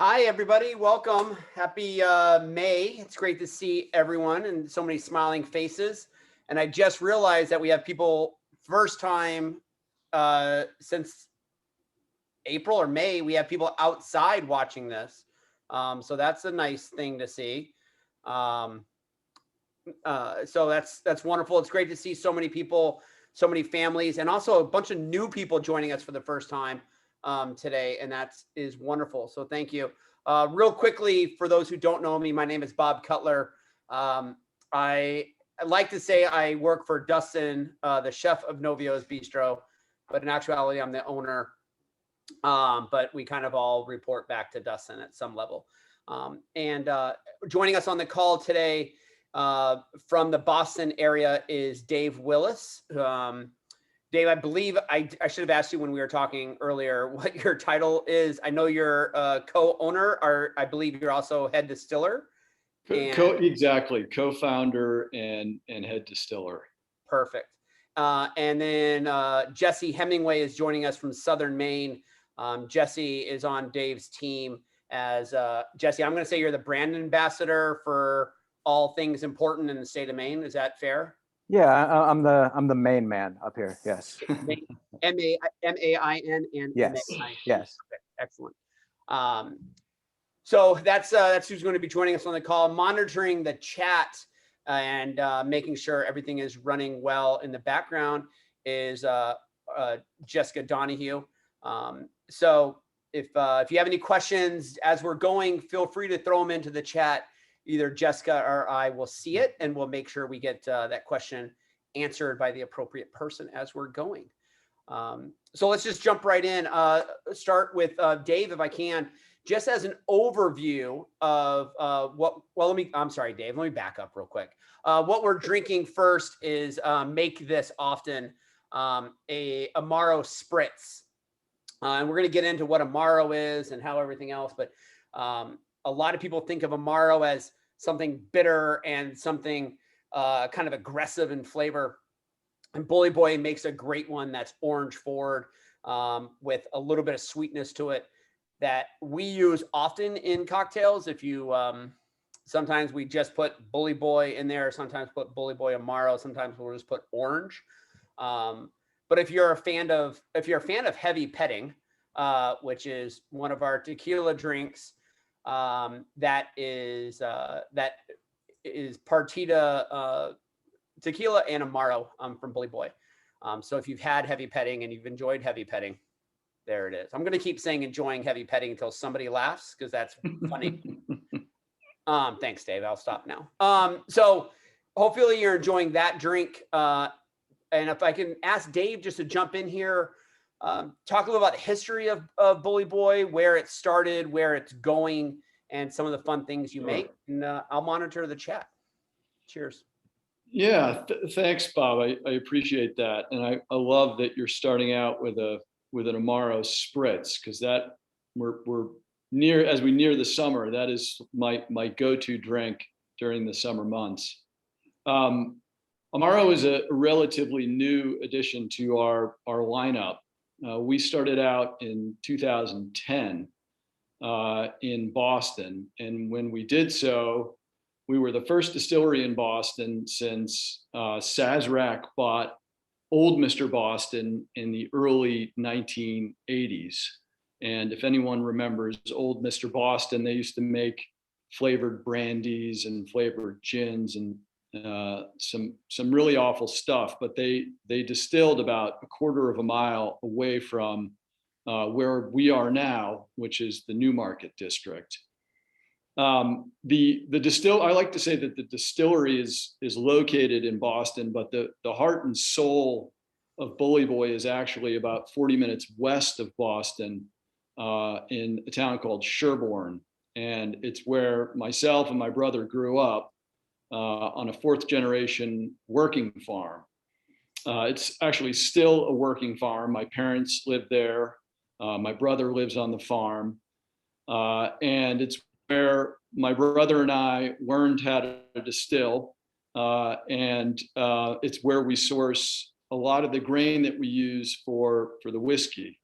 Hi, everybody. Welcome. Happy May. It's great to see everyone and so many smiling faces. And I just realized that we have people first time since April or May, we have people outside watching this. So that's a nice thing to see. So that's wonderful. It's great to see so many people, so many families, and also a bunch of new people joining us for the first time today, and that is wonderful. So thank you. Real quickly, for those who don't know me, my name is Bob Cutler. I like to say I work for Dustin, the chef of Novio's Bistro, but in actuality, I'm the owner. But we kind of all report back to Dustin at some level. And joining us on the call today from the Boston area is Dave Willis. Dave, I believe I should have asked you when we were talking earlier what your title is. I know you're a co-owner, or I believe you're also head distiller. Exactly, co-founder and head distiller. Perfect. And then Jesse Hemingway is joining us from Southern Maine. Jesse is on Dave's team as Jesse. I'm going to say you're the brand ambassador for all things important in the state of Maine. Is that fair? Yeah, I'm the main man up here. Yes. M-A-I-N and yes. M-A-I-N. Yes. Okay, excellent. So that's who's going to be joining us on the call, monitoring the chat and making sure everything is running well in the background is Jessica Donahue. So if you have any questions as we're going, feel free to throw them into the chat. Either Jessica or I will see it, and we'll make sure we get that question answered by the appropriate person as we're going. So let's just jump right in. Start with Dave, if I can, just as an overview of I'm sorry, Dave, let me back up real quick. What we're drinking first is Make This Often, a Amaro Spritz. And we're going to get into what Amaro is and how everything else, but a lot of people think of Amaro as something bitter and something kind of aggressive in flavor. And Bully Boy makes a great one that's orange forward with a little bit of sweetness to it that we use often in cocktails. If you sometimes we just put Bully Boy in there, sometimes put Bully Boy Amaro, sometimes we'll just put orange. But if you're a fan of heavy petting, which is one of our tequila drinks, that is Partida tequila and Amaro from Bully Boy. So if you've had heavy petting and you've enjoyed heavy petting, there it is. I'm going to keep saying enjoying heavy petting until somebody laughs because that's funny. Thanks, Dave. I'll stop now. So hopefully you're enjoying that drink. And if I can ask Dave just to jump in here, talk a little about the history of Bully Boy, where it started, where it's going, and some of the fun things you make. And I'll monitor the chat. Cheers. Yeah, thanks, Bob. I appreciate that, and I love that you're starting out with an Amaro Spritz, because that we're near, as we near the summer. That is my go-to drink during the summer months. Amaro is a relatively new addition to our lineup. We started out in 2010 in Boston, and when we did so, we were the first distillery in Boston since Sazerac bought Old Mr. Boston in the early 1980s. And if anyone remembers Old Mr. Boston, they used to make flavored brandies and flavored gins and some really awful stuff, but they distilled about a quarter of a mile away from where we are now, which is the Newmarket district. I like to say that the distillery is located in Boston, but the heart and soul of Bully Boy is actually about 40 minutes west of Boston, in a town called Sherborne, and it's where myself and my brother grew up. On a fourth generation working farm. It's actually still a working farm. My parents live there. My brother lives on the farm. And it's where my brother and I learned how to distill. And it's where we source a lot of the grain that we use for the whiskey.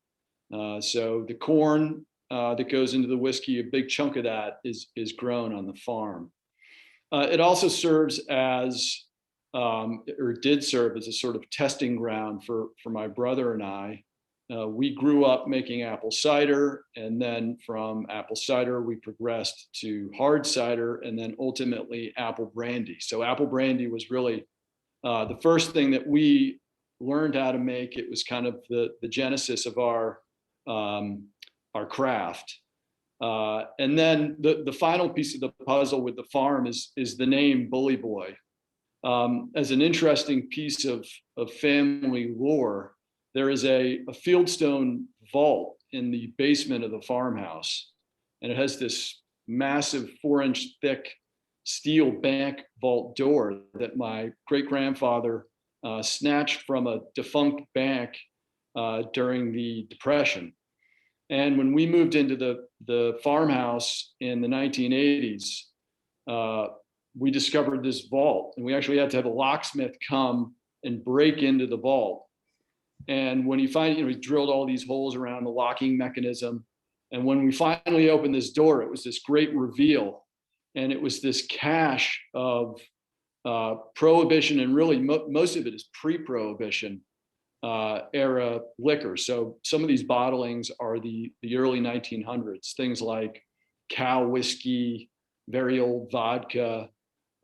So the corn that goes into the whiskey, a big chunk of that is grown on the farm. It also serves as, or did serve as a sort of testing ground for my brother and I. We grew up making apple cider, and then from apple cider, we progressed to hard cider, and then ultimately apple brandy. So apple brandy was really the first thing that we learned how to make. It was kind of the genesis of our craft. And then the final piece of the puzzle with the farm is the name Bully Boy. As an interesting piece of family lore, there is a fieldstone vault in the basement of the farmhouse, and it has this massive 4-inch thick steel bank vault door that my great-grandfather snatched from a defunct bank during the Depression. And when we moved into the farmhouse in the 1980s, we discovered this vault, and we actually had to have a locksmith come and break into the vault. And when he finally, he drilled all these holes around the locking mechanism. And when we finally opened this door, it was this great reveal. And it was this cache of Prohibition, and really most of it is pre-Prohibition era liquor. So some of these bottlings are the early 1900s, things like cow whiskey, very old vodka,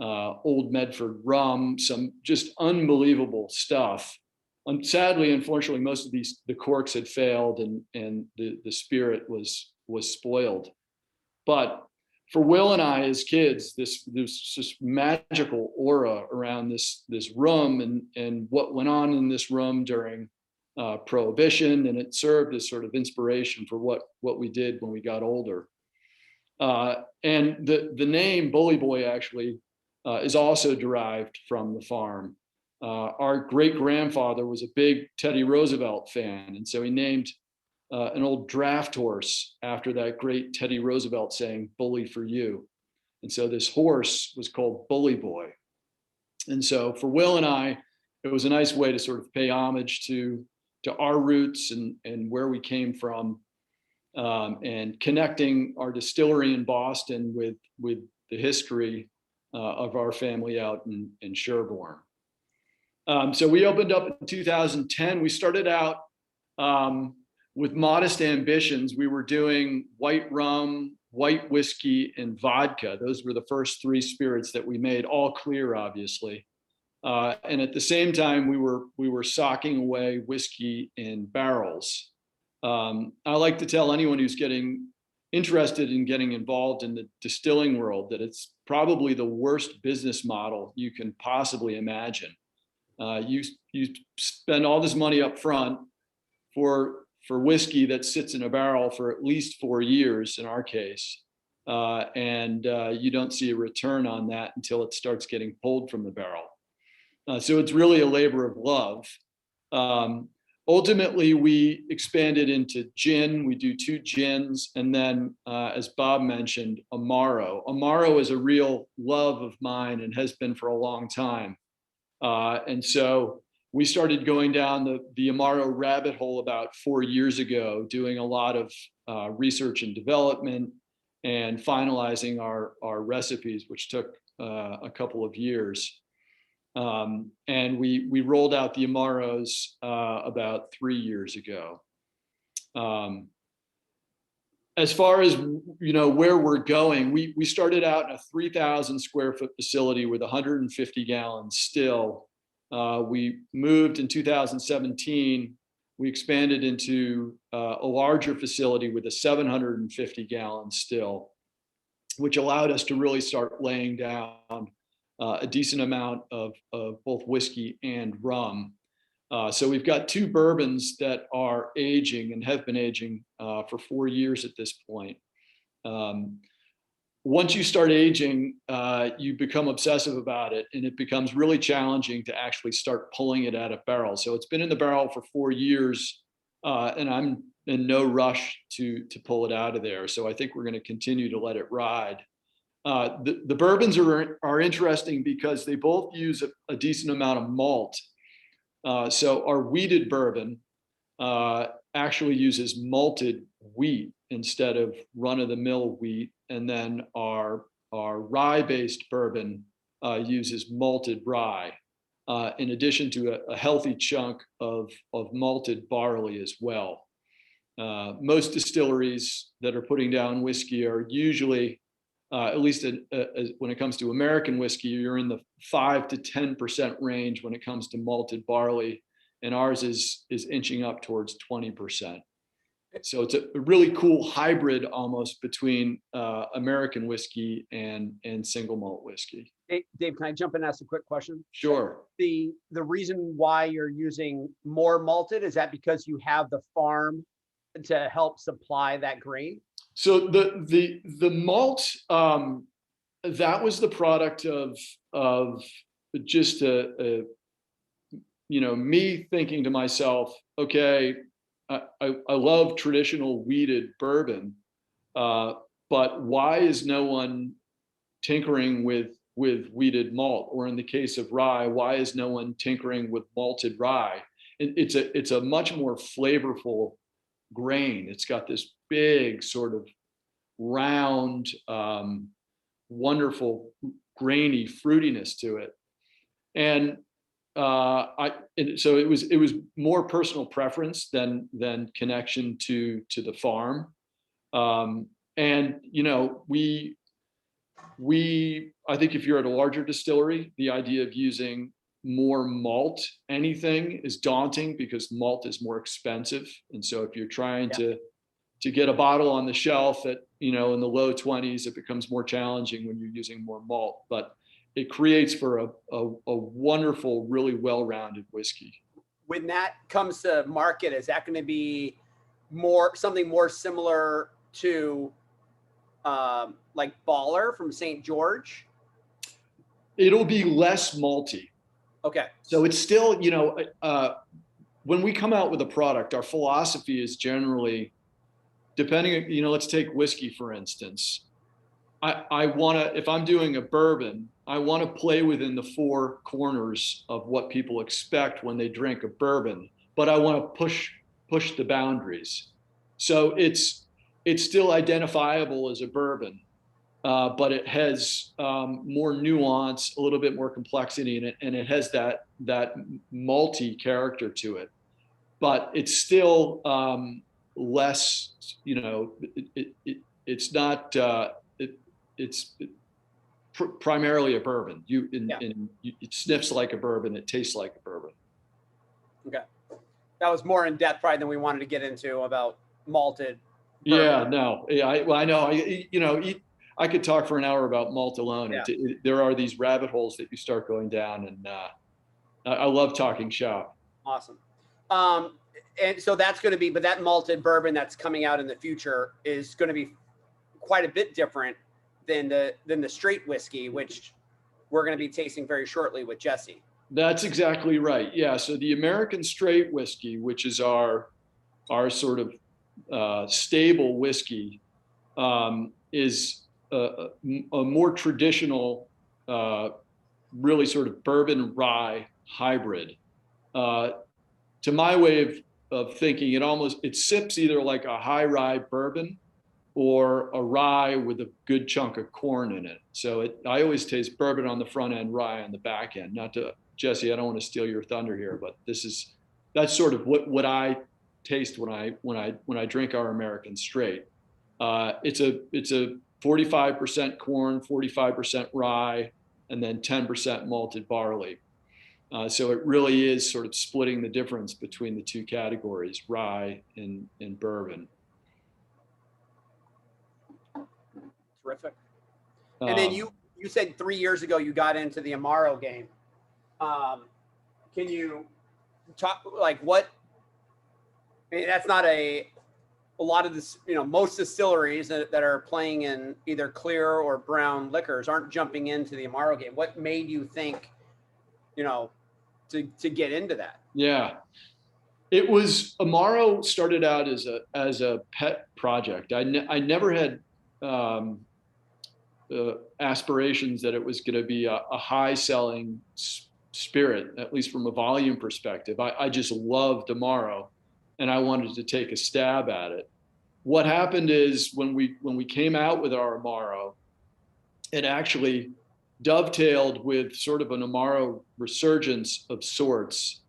old Medford rum, some just unbelievable stuff. And sadly, unfortunately, most of the corks had failed, and the spirit was spoiled. But for Will and I as kids, there's this magical aura around this room and what went on in this room during Prohibition, and it served as sort of inspiration for what we did when we got older. And the name Bully Boy actually is also derived from the farm. Our great-grandfather was a big Teddy Roosevelt fan, and so he named an old draft horse after that great Teddy Roosevelt saying, "Bully for you." And so this horse was called Bully Boy. And so for Will and I, it was a nice way to sort of pay homage to our roots and where we came from, and connecting our distillery in Boston with the history of our family out in Sherborne. So we opened up in 2010. We started out with modest ambitions. We were doing white rum, white whiskey, and vodka. Those were the first 3 spirits that we made, all clear, obviously. And at the same time, we were socking away whiskey in barrels. I like to tell anyone who's getting interested in getting involved in the distilling world that it's probably the worst business model you can possibly imagine. You spend all this money up front for whiskey that sits in a barrel for at least 4 years in our case, and you don't see a return on that until it starts getting pulled from the barrel. So it's really a labor of love. Ultimately, we expanded into gin. We do 2 gins, and then, as Bob mentioned, Amaro. Amaro is a real love of mine and has been for a long time. And so we started going down the Amaro rabbit hole about 4 years ago, doing a lot of research and development and finalizing our recipes, which took a couple of years. And we rolled out the Amaros about 3 years ago. As far as where we're going, we started out in a 3,000 square foot facility with 150 gallons still. We moved in 2017. We expanded into a larger facility with a 750 gallon still, which allowed us to really start laying down a decent amount of both whiskey and rum. So we've got 2 bourbons that are aging and have been aging for 4 years at this point. Once you start aging, you become obsessive about it, and it becomes really challenging to actually start pulling it out of barrel. So it's been in the barrel for 4 years, and I'm in no rush to pull it out of there. So I think we're going to continue to let it ride. The bourbons are interesting because they both use a decent amount of malt. So our wheated bourbon actually uses malted wheat instead of run-of-the-mill wheat. And then our rye-based bourbon uses malted rye, in addition to a healthy chunk of malted barley as well. Most distilleries that are putting down whiskey are usually, at least when it comes to American whiskey, you're in the 5 to 10% range when it comes to malted barley, and ours is inching up towards 20%. So it's a really cool hybrid almost between American whiskey and single malt whiskey. Hey, Dave, can I jump in and ask a quick question? Sure. The reason why you're using more malted, is that because you have the farm to help supply that grain? So the malt, that was the product of just me thinking to myself, okay, I love traditional wheated bourbon, but why is no one tinkering with wheated malt? Or in the case of rye, why is no one tinkering with malted rye? It's a much more flavorful grain. It's got this big sort of round, wonderful grainy fruitiness to it. And so it was more personal preference than connection to the farm. And I think if you're at a larger distillery, the idea of using more malt anything is daunting because malt is more expensive. And so if you're trying to get a bottle on the shelf at in the low 20s, it becomes more challenging when you're using more malt. But it creates for a wonderful, really well-rounded whiskey. When that comes to market, is that going to be something more similar to like Baller from St. George? It'll be less malty. Okay. So it's still, when we come out with a product, our philosophy is generally, depending, let's take whiskey, for instance. I want to, if I'm doing a bourbon, I want to play within the four corners of what people expect when they drink a bourbon, but I want to push the boundaries. So it's still identifiable as a bourbon, but it has more nuance, a little bit more complexity in it, and it has that malty character to it. But it's still less, it's not. It's primarily a bourbon. It sniffs like a bourbon. It tastes like a bourbon. Okay, that was more in depth probably than we wanted to get into about malted bourbon. Yeah, no, I know. I could talk for an hour about malt alone. Yeah. There are these rabbit holes that you start going down, and I love talking shop. Awesome. And so that's going to be, but that malted bourbon that's coming out in the future is going to be quite a bit different than the straight whiskey, which we're going to be tasting very shortly with Jesse. That's exactly right. Yeah. So the American straight whiskey, which is our sort of stable whiskey, is a more traditional, really sort of bourbon rye hybrid. To my way of thinking, it sips either like a high rye bourbon or a rye with a good chunk of corn in it. So I always taste bourbon on the front end, rye on the back end. Not to, Jesse, I don't want to steal your thunder here, but that's sort of what I taste when I drink our American straight. It's a 45% corn, 45% rye, and then 10% malted barley. So it really is sort of splitting the difference between the two categories, rye and bourbon. Terrific. And then you said 3 years ago you got into the Amaro game. Can you talk like what? I mean, that's not a lot of this. Most distilleries that are playing in either clear or brown liquors aren't jumping into the Amaro game. What made you think, to get into that? Yeah. It was, Amaro started out as a pet project. I never had aspirations that it was going to be a high selling spirit, at least from a volume perspective. I just loved Amaro and I wanted to take a stab at it. what happened is when we came out with our Amaro, it actually dovetailed with sort of an Amaro resurgence of sorts,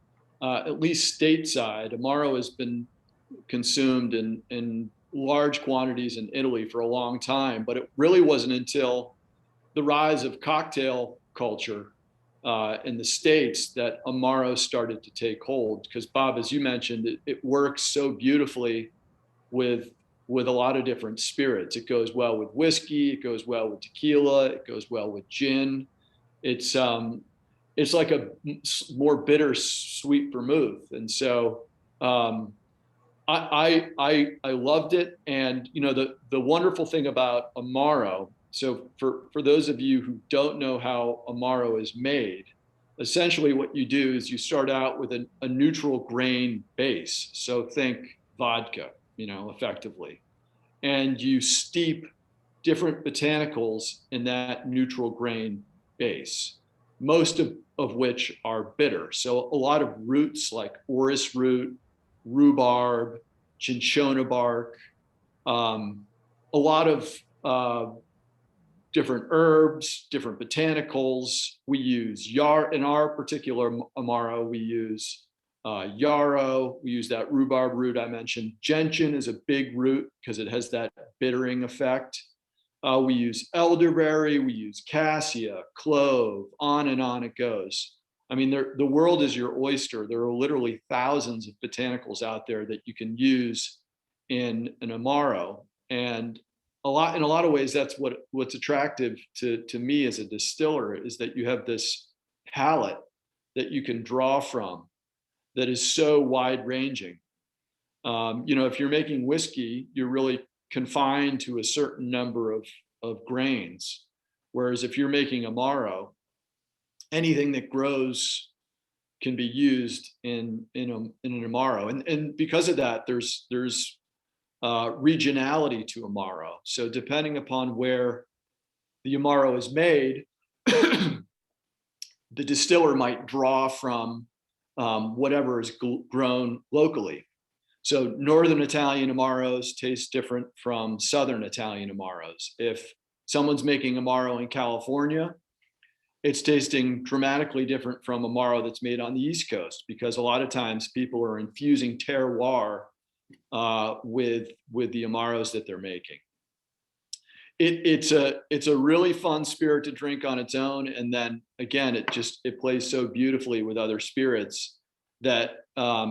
at least stateside. Amaro has been consumed in large quantities in Italy for a long time, but it really wasn't until the rise of cocktail culture in the States that Amaro started to take hold. Because Bob, as you mentioned, it works so beautifully with a lot of different spirits. It goes well with whiskey, it goes well with tequila, it goes well with gin. It's like a more bitter sweet vermouth. And so I loved it. And you know, the wonderful thing about Amaro, so for those of you who don't know how Amaro is made, essentially what you do is you start out with a neutral grain base. So think vodka, you know, effectively. And you steep different botanicals in that neutral grain base, most of which are bitter. So a lot of roots like orris root, rhubarb, cinchona bark, a lot of different herbs, different botanicals. We use in our particular Amaro, we use yarrow, we use that rhubarb root I mentioned. Gentian is a big root because it has that bittering effect. We use elderberry, we use cassia, clove, on and on it goes. I mean, the world is your oyster. There are literally thousands of botanicals out there that you can use in an Amaro. And in a lot of ways, that's what's attractive to me as a distiller, is that you have this palette that you can draw from that is so wide ranging. You know, if you're making whiskey, you're really confined to a certain number of grains. Whereas if you're making Amaro, anything that grows can be used in an Amaro. And because of that, there's regionality to Amaro. So depending upon where the Amaro is made, the distiller might draw from whatever is grown locally. So Northern Italian Amaros taste different from Southern Italian Amaros. If someone's making Amaro in California, it's tasting dramatically different from Amaro that's made on the East Coast, because a lot of times people are infusing terroir with the Amaros that they're making. It's a really fun spirit to drink on its own, and then again, it plays so beautifully with other spirits that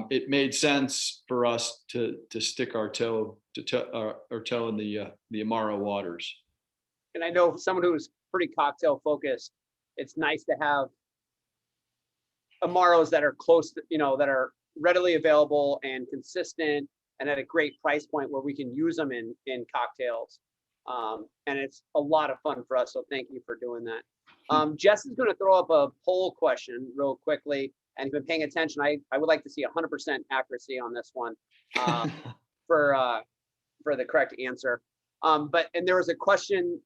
it made sense for us to stick our toe in the Amaro waters. And I know for someone who's pretty cocktail focused, it's nice to have Amaros that are close to, you know, that are readily available and consistent and at a great price point where we can use them in cocktails. And it's a lot of fun for us. So thank you for doing that. Jess is going to throw up a poll question real quickly. And if you've been paying attention, I would like to see 100% accuracy on this one for the correct answer. And there was a question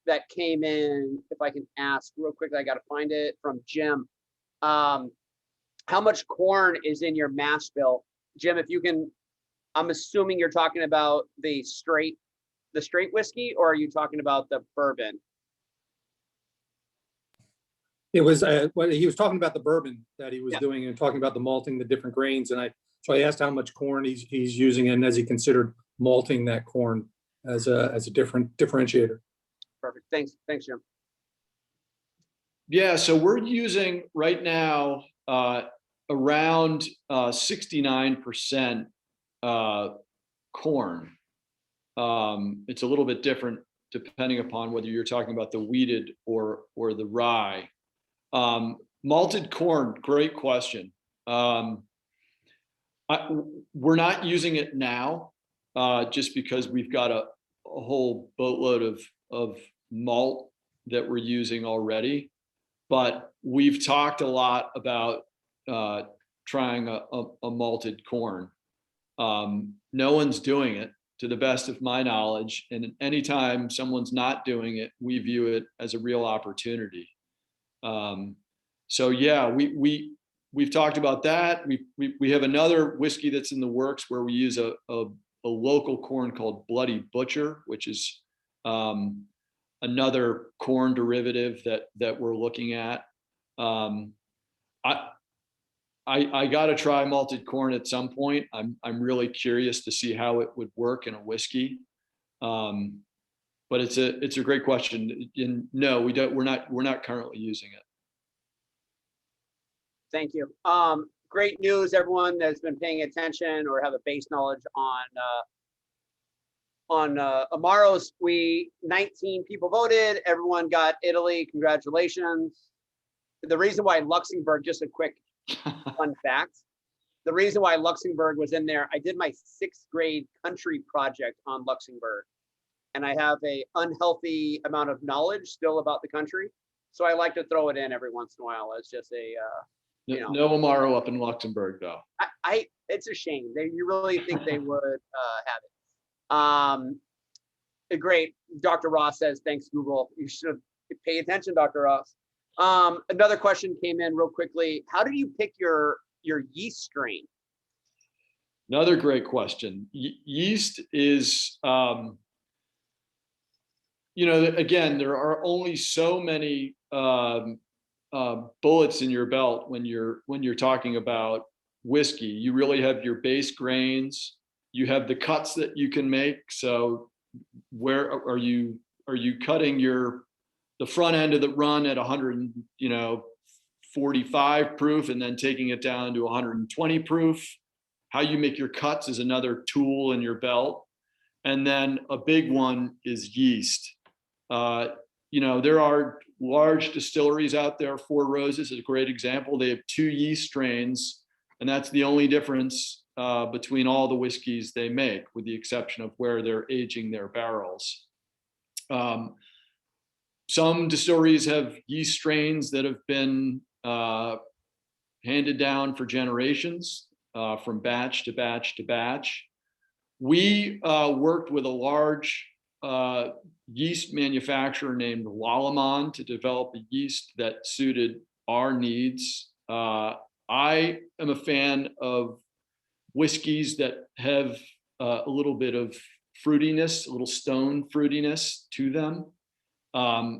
that came in, if I can ask real quickly, I got to find it, from Jim. How much corn is in your mash bill? Jim, if you can, I'm assuming you're talking about the straight whiskey, or are you talking about the bourbon? It was well, he was talking about the bourbon that he was doing and talking about the malting, the different grains, and so I asked how much corn he's using, and as he considered malting that corn as a different differentiator. Perfect. Thanks, Jim. Yeah, so we're using right now around 69% corn. It's a little bit different depending upon whether you're talking about the wheated or the rye. Malted corn, great question. We're not using it now just because we've got a whole boatload of malt that we're using already. But we've talked a lot about trying a malted corn. No one's doing it, to the best of my knowledge. And anytime someone's not doing it, we view it as a real opportunity. So yeah, we've talked about that. We have another whiskey that's in the works where we use a local corn called Bloody Butcher, which is another corn derivative that we're looking at. I got to try malted corn at some point. I'm really curious to see how it would work in a whiskey. But it's a great question. And no, we're not currently using it. Thank you. Great news, everyone that's been paying attention or have a base knowledge on Amaros. 19 people voted. Everyone got Italy. Congratulations. The reason why Luxembourg, just a quick fun fact. The reason why Luxembourg was in there, I did my 6th grade country project on Luxembourg, and I have a unhealthy amount of knowledge still about the country. So I like to throw it in every once in a while as just a, you know. No Amaro up in Luxembourg though. It's a shame. You really think they would have it. Great. Dr. Ross says, thanks, Google. You should pay attention, Dr. Ross. Another question came in real quickly. How do you pick your yeast strain? Another great question. Yeast is, again, there are only so many bullets in your belt when you're talking about whiskey. You really have your base grains. You have the cuts that you can make. So where are you cutting the front end of the run at 145 proof and then taking it down to 120 proof? How you make your cuts is another tool in your belt. And then a big one is yeast. There are large distilleries out there. Four Roses is a great example. They have 2 yeast strains, and that's the only difference between all the whiskeys they make, with the exception of where they're aging their barrels. Some distilleries have yeast strains that have been handed down for generations, from batch to batch to batch. We worked with a large yeast manufacturer named Lallemand to develop a yeast that suited our needs. I am a fan of whiskeys that have a little bit of fruitiness, a little stone fruitiness to them.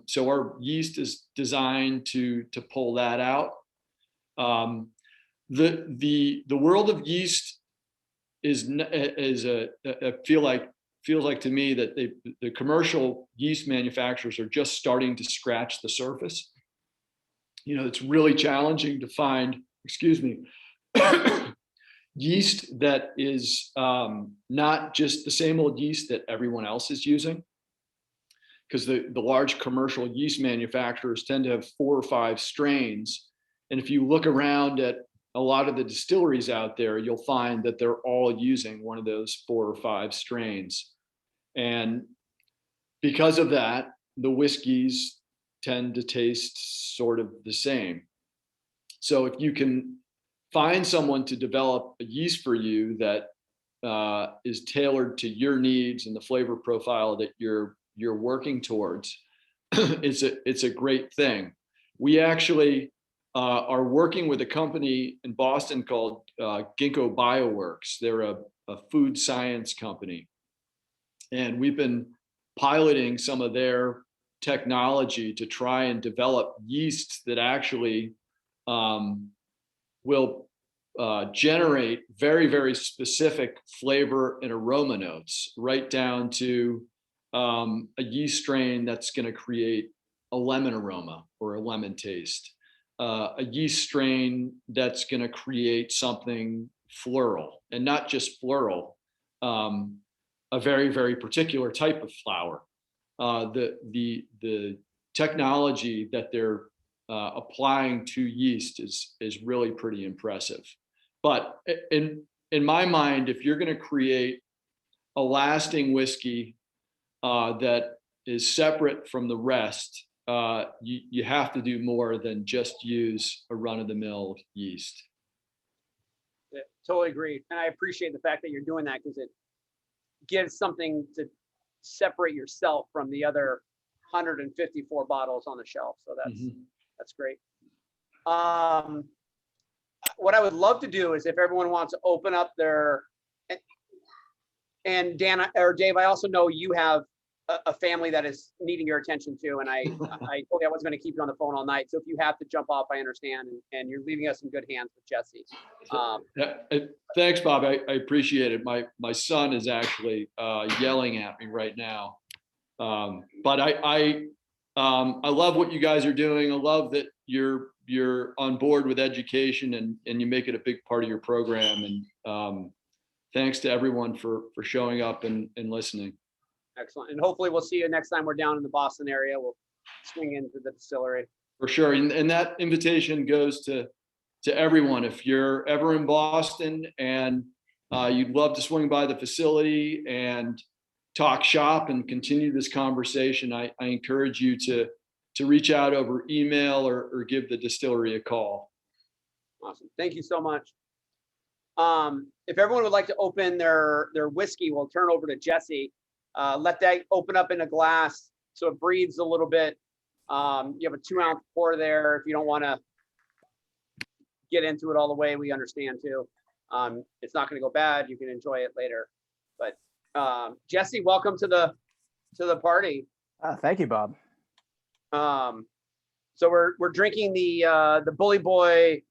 So our yeast is designed to pull that out. The world of yeast feels like to me that the commercial yeast manufacturers are just starting to scratch the surface. It's really challenging to find, yeast that is not just the same old yeast that everyone else is using, because the large commercial yeast manufacturers tend to have 4 or 5 strains. And if you look around at a lot of the distilleries out there, you'll find that they're all using one of those 4 or 5 strains. And because of that, the whiskeys tend to taste sort of the same. So if you can find someone to develop a yeast for you that is tailored to your needs and the flavor profile that you're working towards, it's a great thing. We actually are working with a company in Boston called Ginkgo Bioworks. They're a food science company, and we've been piloting some of their technology to try and develop yeasts that actually will generate very, very specific flavor and aroma notes, right down to a yeast strain that's going to create a lemon aroma or a lemon taste, a yeast strain that's going to create something floral, and not just floral, a very, very particular type of flower. The technology that they're applying to yeast is really pretty impressive. But in my mind, if you're going to create a lasting whiskey that is separate from the rest, you have to do more than just use a run-of-the-mill yeast. Yeah, totally agree. And I appreciate the fact that you're doing that, because it gives something to separate yourself from the other 154 bottles on the shelf. So that's great. What I would love to do is, if everyone wants to open up And Dan or Dave, I also know you have a family that is needing your attention too. And I told you I wasn't going to keep you on the phone all night. So if you have to jump off, I understand. And you're leaving us in good hands with Jesse. Thanks, Bob. I appreciate it. My son is actually yelling at me right now. But I love what you guys are doing. I love that you're on board with education and you make it a big part of your program. And thanks to everyone for showing up and listening. Excellent. And hopefully we'll see you next time we're down in the Boston area. We'll swing into the distillery. For sure. And that invitation goes to everyone. If you're ever in Boston and you'd love to swing by the facility and talk shop and continue this conversation, I encourage you to reach out over email or give the distillery a call. Awesome. Thank you so much. If everyone would like to open their whiskey, we'll turn over to Jesse. Let that open up in a glass so it breathes a little bit. You have a 2-ounce pour there. If you don't want to get into it all the way, we understand too. It's not going to go bad. You can enjoy it later. But Jesse, welcome to the party. Thank you, Bob. So we're drinking the Bully Boy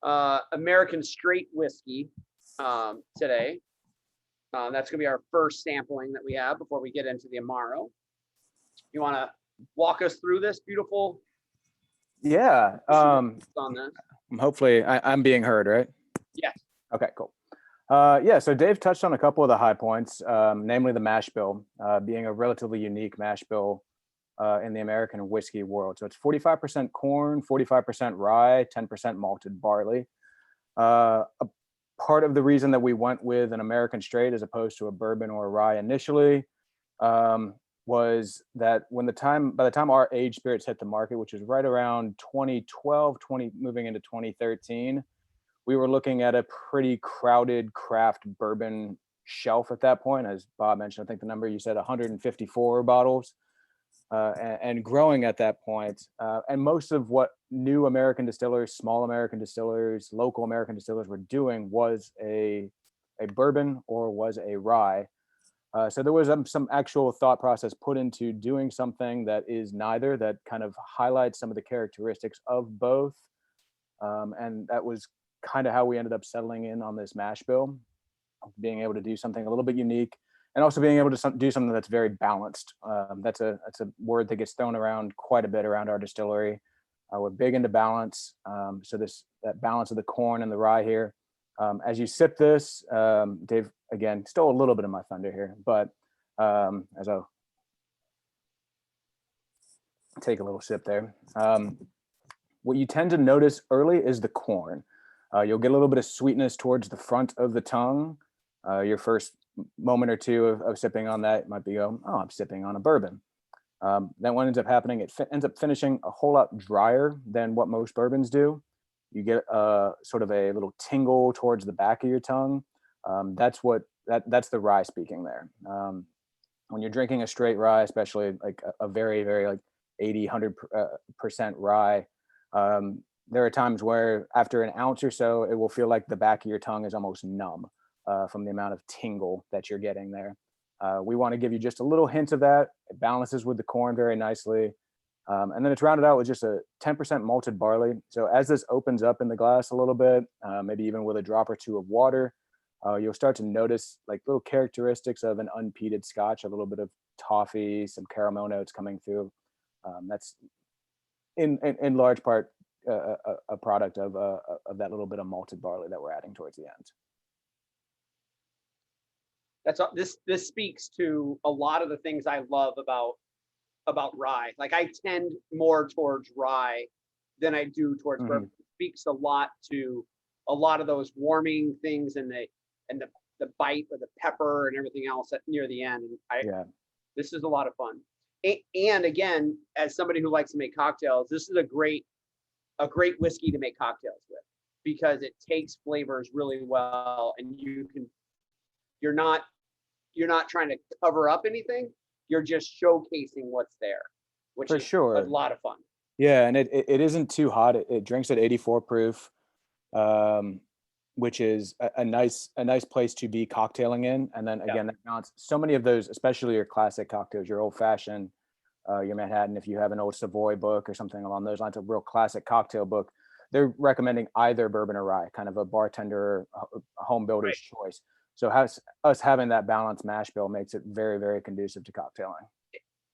American Straight Whiskey today. That's gonna be our first sampling that we have before we get into the Amaro. You want to walk us through this beautiful? Yeah. On this. Hopefully I'm being heard, right? Yes. Okay, cool. Yeah, so Dave touched on a couple of the high points, namely the mash bill, being a relatively unique mash bill in the American whiskey world. So it's 45% corn, 45% rye, 10% malted barley. A part of the reason that we went with an American straight as opposed to a bourbon or a rye initially was that by the time our aged spirits hit the market, which is right around 2012, moving into 2013, we were looking at a pretty crowded craft bourbon shelf at that point. As Bob mentioned, I think the number you said, 154 bottles. And growing at that point. And most of what new American distillers, small American distillers, local American distillers were doing was a bourbon or was a rye. So there was some actual thought process put into doing something that is neither, that kind of highlights some of the characteristics of both. And that was kind of how we ended up settling in on this mash bill, being able to do something a little bit unique. And also being able to do something that's very balanced. That's a word that gets thrown around quite a bit around our distillery. We're big into balance. So that balance of the corn and the rye here. As you sip this, Dave, again, stole a little bit of my thunder here, but as I'll take a little sip there. What you tend to notice early is the corn. You'll get a little bit of sweetness towards the front of the tongue. Your first moment or two of sipping on that might be I'm sipping on a bourbon. Then what ends up happening, it ends up finishing a whole lot drier than what most bourbons do. You get sort of a little tingle towards the back of your tongue. That's the rye speaking there. When you're drinking a straight rye, especially like a very, very like 80-100% rye, there are times where after an ounce or so, it will feel like the back of your tongue is almost numb. From the amount of tingle that you're getting there. We want to give you just a little hint of that. It balances with the corn very nicely. And then it's rounded out with just a 10% malted barley. So as this opens up in the glass a little bit, maybe even with a drop or two of water, you'll start to notice like little characteristics of an unpeated Scotch, a little bit of toffee, some caramel notes coming through. That's in large part a product of that little bit of malted barley that we're adding towards the end. This speaks to a lot of the things I love about rye. Like I tend more towards rye than I do towards bourbon. It speaks a lot to a lot of those warming things and the bite of the pepper and everything else near the end. And this is a lot of fun. And again, as somebody who likes to make cocktails, this is a great whiskey to make cocktails with because it takes flavors really well, and you're not trying to cover up anything. You're just showcasing what's there, which For is sure. a lot of fun. Yeah, and it isn't too hot. It drinks at 84 proof. which is a nice place to be cocktailing in. And then again, that balance, so many of those, especially your classic cocktails, your old fashioned, your Manhattan, if you have an old Savoy book or something along those lines, a real classic cocktail book, they're recommending either bourbon or rye, kind of a bartender, a home builder's choice. So us having that balanced mash bill makes it very, very conducive to cocktailing.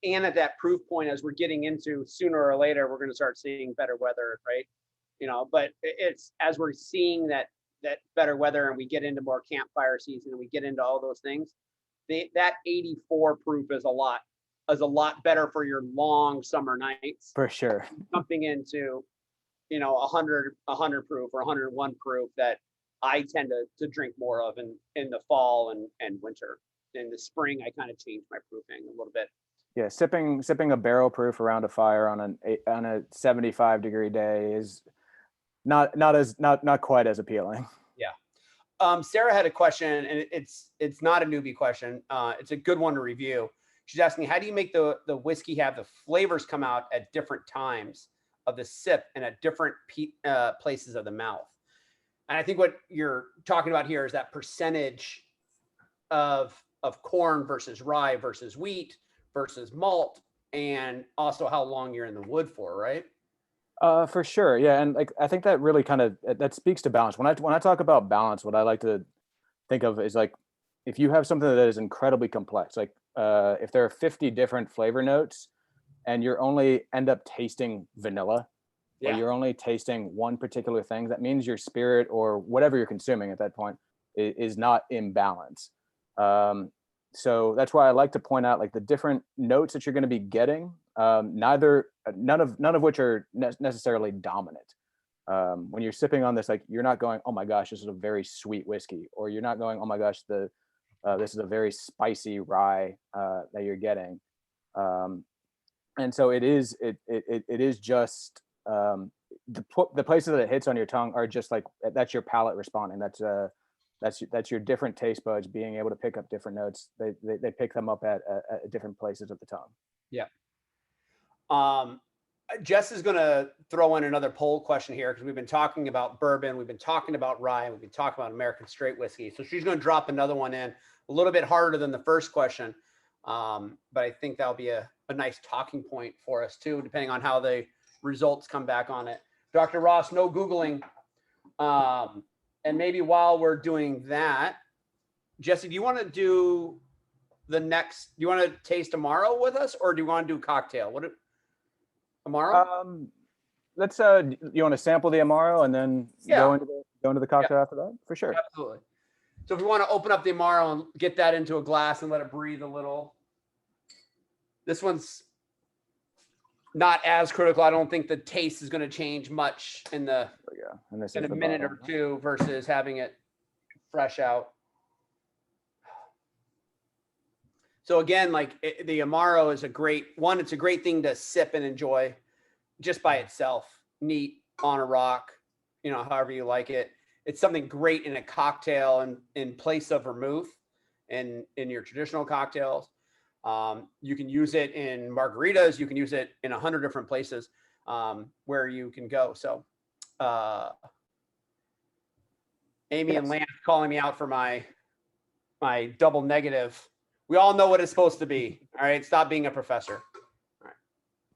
And at that proof point, as we're getting into, sooner or later, we're going to start seeing better weather, right? But it's as we're seeing that better weather, and we get into more campfire season, and we get into all those things, that 84 proof is a lot better for your long summer nights. For sure. Jumping into 100 proof or 101 proof that I tend to drink more of in the fall and winter. In the spring, I kind of change my proofing a little bit. Yeah, sipping a barrel proof around a fire on a 75-degree day is not quite as appealing. Yeah. Sarah had a question, and it's not a newbie question. It's a good one to review. She's asking, how do you make the whiskey have the flavors come out at different times of the sip and at different places of the mouth? And I think what you're talking about here is that percentage of corn versus rye versus wheat versus malt, and also how long you're in the wood for, right? For sure. Yeah. And like, I think that really that speaks to balance. When I talk about balance, what I like to think of is like, if you have something that is incredibly complex, like if there are 50 different flavor notes and you're only end up tasting vanilla, or you're only tasting one particular thing, that means your spirit or whatever you're consuming at that point is not in balance. So that's why I like to point out like the different notes that you're going to be getting, none of which are necessarily dominant. When you're sipping on this, like you're not going, oh my gosh, this is a very sweet whiskey, or you're not going, oh my gosh, this is a very spicy rye that you're getting. And so it is just the places that it hits on your tongue are just like, that's your palate responding. That's your different taste buds being able to pick up different notes. They pick them up at different places of the tongue. Yeah. Jess is going to throw in another poll question here, because we've been talking about bourbon, we've been talking about rye, we've been talking about American straight whiskey. So she's going to drop another one in, a little bit harder than the first question. But I think that'll be a nice talking point for us too, depending on how the results come back on it. Dr. Ross, no Googling. And maybe while we're doing that, Jesse, do you want to do do you want to taste tomorrow with us, or do you want to do cocktail? Amaro? Let's you want to sample the Amaro and then go into the cocktail after that? For sure. Absolutely. So if we want to open up the Amaro and get that into a glass and let it breathe a little. This one's not as critical. I don't think the taste is going to change much in a minute or two versus having it fresh out. So again, like the Amaro is a great one. It's a great thing to sip and enjoy just by itself, neat on a rock, however you like it. It's something great in a cocktail and in place of vermouth and in your traditional cocktails. You can use it in margaritas. You can use it in 100 different places where you can go. So Amy and Lance calling me out for my double negative. We all know what it's supposed to be. All right. Stop being a professor. All right.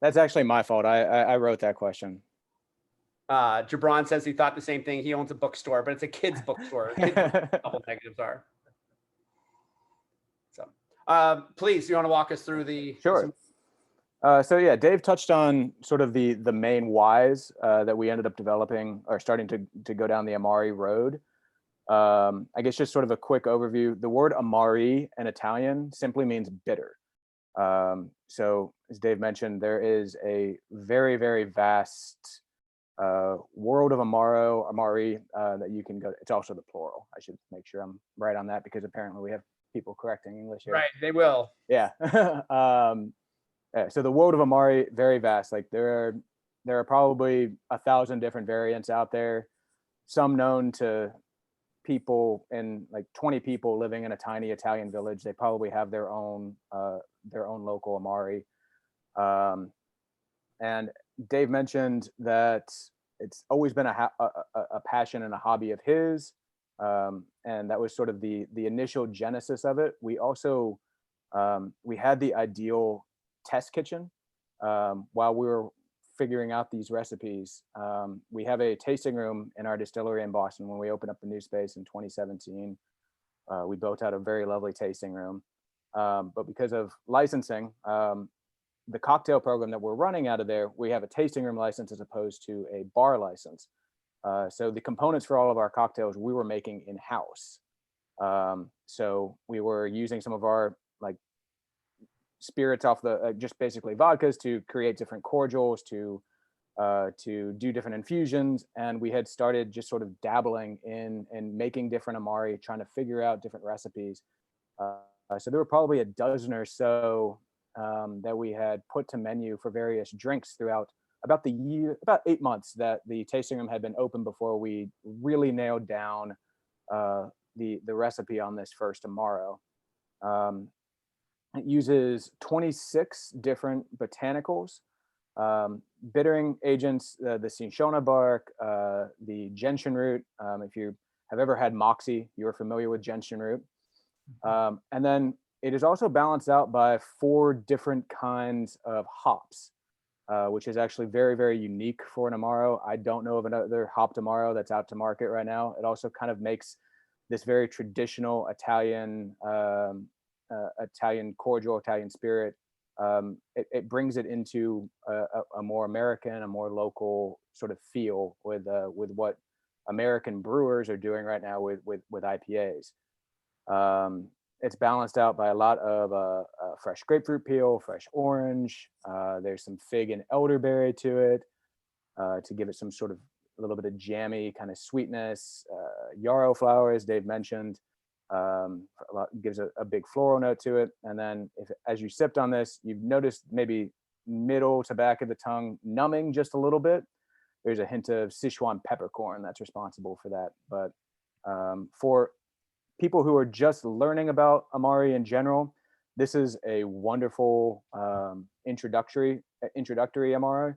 That's actually my fault. I wrote that question. Jabron says he thought the same thing. He owns a bookstore, but it's a kid's bookstore. Kids double negatives are. So please, you want to walk us through the... Sure. So yeah, Dave touched on sort of the main whys that we ended up developing or starting to go down the Amari road. I guess just sort of a quick overview. The word Amari in Italian simply means bitter. So as Dave mentioned, there is a very, very vast world of Amari that you can go. It's also the plural. I should make sure I'm right on that, because apparently we have people correcting English here. Right, they will. Yeah. So the world of Amari, very vast. Like there are probably 1,000 different variants out there, some known to people, and like 20 people living in a tiny Italian village. They probably have their own local Amari. And Dave mentioned that it's always been a passion and a hobby of his. And that was sort of the initial genesis of it. We also we had the ideal test kitchen while we were figuring out these recipes. We have a tasting room in our distillery in Boston. When we opened up the new space in 2017, we built out a very lovely tasting room. But because of licensing, the cocktail program that we're running out of there, we have a tasting room license as opposed to a bar license. So the components for all of our cocktails we were making in-house. So we were using some of our like spirits off the just basically vodkas to create different cordials, to do different infusions, and we had started just sort of dabbling in making different amari, trying to figure out different recipes. So there were probably a dozen or so that we had put to menu for various drinks throughout about 8 months that the tasting room had been open before we really nailed down the recipe on this first Amaro. It uses 26 different botanicals, bittering agents, the cinchona bark, the gentian root. If you have ever had moxie, you're familiar with gentian root. And then it is also balanced out by 4 different kinds of hops, which is actually very, very unique for an Amaro. I don't know of another hopped Amaro that's out to market right now. It also kind of makes this very traditional Italian cordial, Italian spirit. It brings it into a more American, a more local sort of feel with what American brewers are doing right now with IPAs. It's balanced out by a lot of fresh grapefruit peel, fresh orange. There's some fig and elderberry to it to give it some sort of a little bit of jammy kind of sweetness. Yarrow flower, as Dave mentioned, gives a big floral note to it. And then as you sipped on this, you've noticed maybe middle to back of the tongue numbing just a little bit. There's a hint of Sichuan peppercorn that's responsible for that. But for people who are just learning about Amari in general, this is a wonderful introductory Amari.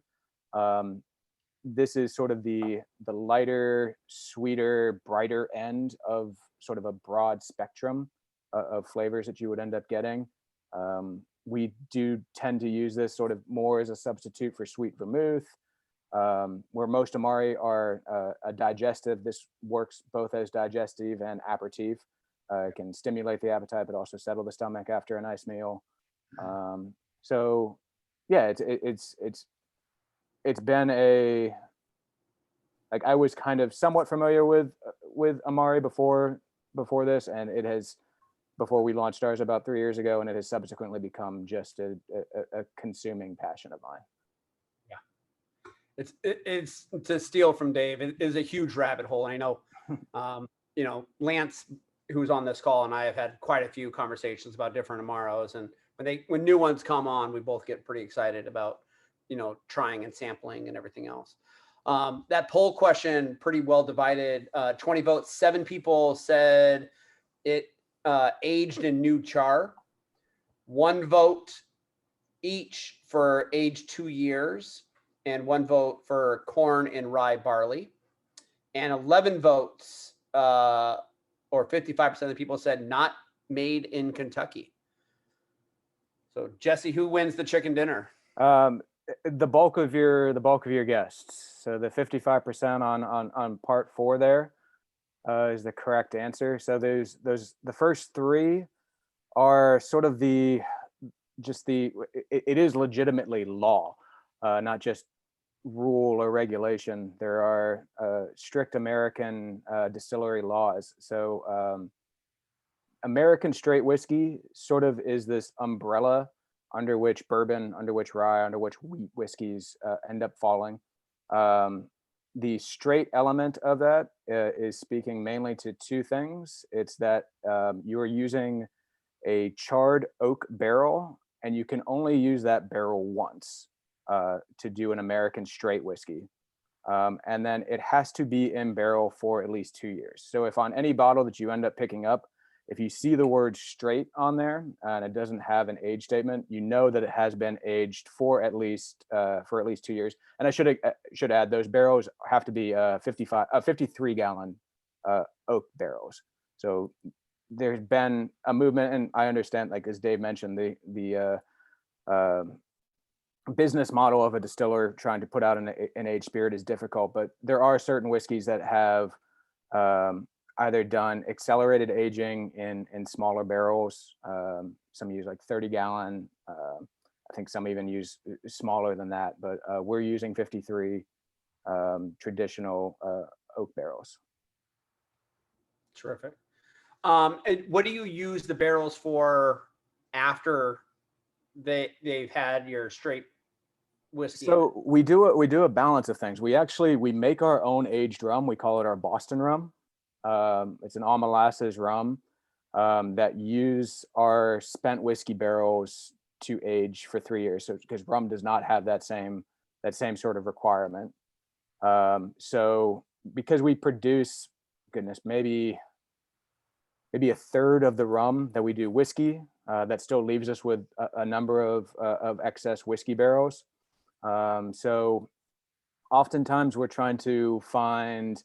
This is sort of the lighter, sweeter, brighter end of sort of a broad spectrum of flavors that you would end up getting. We do tend to use this sort of more as a substitute for sweet vermouth. Where most Amari are a digestive, this works both as digestive and aperitif. It can stimulate the appetite, but also settle the stomach after a nice meal. So yeah, it's been I was kind of somewhat familiar with Amari before this, and it has, before we launched ours about 3 years ago, and it has subsequently become just a consuming passion of mine. It's to steal from Dave. It is a huge rabbit hole. And I know, Lance, who's on this call, and I have had quite a few conversations about different Amaros, and when new ones come on, we both get pretty excited about, trying and sampling and everything else. That poll question, pretty well divided. 20 votes, 7 people said it aged in new char. 1 vote each for aged 2 years, and 1 vote for corn and rye barley. And 11 votes, or 55% of the people said not made in Kentucky. So Jesse, who wins the chicken dinner? The bulk of your guests. So the 55% on part 4 there is the correct answer. So the first 3 are sort of it is legitimately law, not just rule or regulation. There are strict American distillery laws. So American straight whiskey sort of is this umbrella under which bourbon, under which rye, under which wheat whiskeys end up falling. The straight element of that is speaking mainly to 2 things. It's that you are using a charred oak barrel, and you can only use that barrel once to do an American straight whiskey. And then it has to be in barrel for at least 2 years. So if on any bottle that you end up picking up, if you see the word straight on there and it doesn't have an age statement, you know that it has been aged for at least 2 years. And I should add, those barrels have to be 53 gallon oak barrels. So there's been a movement, and I understand, like as Dave mentioned, the business model of a distiller trying to put out an aged spirit is difficult, but there are certain whiskeys that have either done accelerated aging in smaller barrels. Some use like 30-gallon. I think some even use smaller than that, but we're using 53 traditional oak barrels. Terrific. And what do you use the barrels for after they've had your straight whiskey? So we do a balance of things. We make our own aged rum. We call it our Boston rum. It's an all molasses rum that use our spent whiskey barrels to age for 3 years. So because rum does not have that same sort of requirement. So because we produce, goodness, maybe a third of the rum that we do whiskey, that still leaves us with a number of excess whiskey barrels. So oftentimes we're trying to find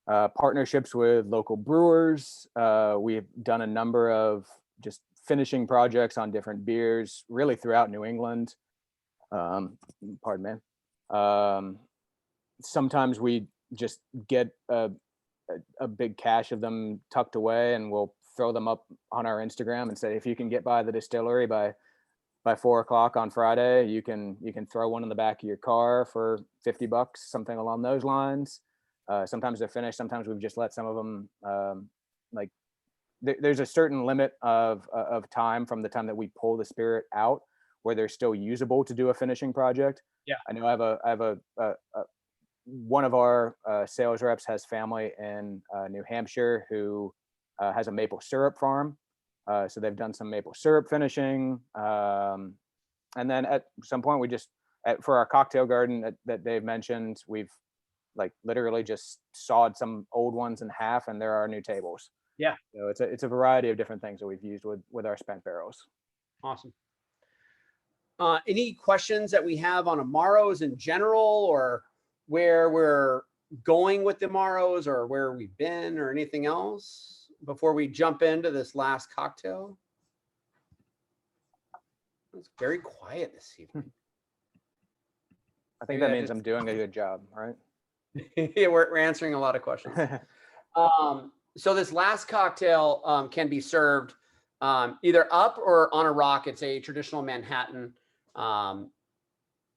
partnerships with local brewers. We've done a number of just finishing projects on different beers, really throughout New England. Pardon me. Sometimes we just get a big cache of them tucked away, and we'll throw them up on our Instagram and say, if you can get by the distillery by 4 o'clock on Friday, you can throw one in the back of your car for $50, something along those lines. Sometimes they're finished. Sometimes we've just let some of them, there's a certain limit of time from the time that we pull the spirit out where they're still usable to do a finishing project. Yeah. I know I have a one of our sales reps has family in New Hampshire who has a maple syrup farm. So they've done some maple syrup finishing. And then at some point we just, for our cocktail garden that Dave mentioned, we've like literally just sawed some old ones in half, and there are new tables. Yeah. So it's a variety of different things that we've used with our spent barrels. Awesome. Any questions that we have on Amaros in general, or where we're going with the Amaros, or where we've been, or anything else before we jump into this last cocktail? It's very quiet this evening. I think Maybe that means I'm doing a good job, right? Yeah, we're answering a lot of questions. So this last cocktail can be served either up or on a rock. It's a traditional Manhattan.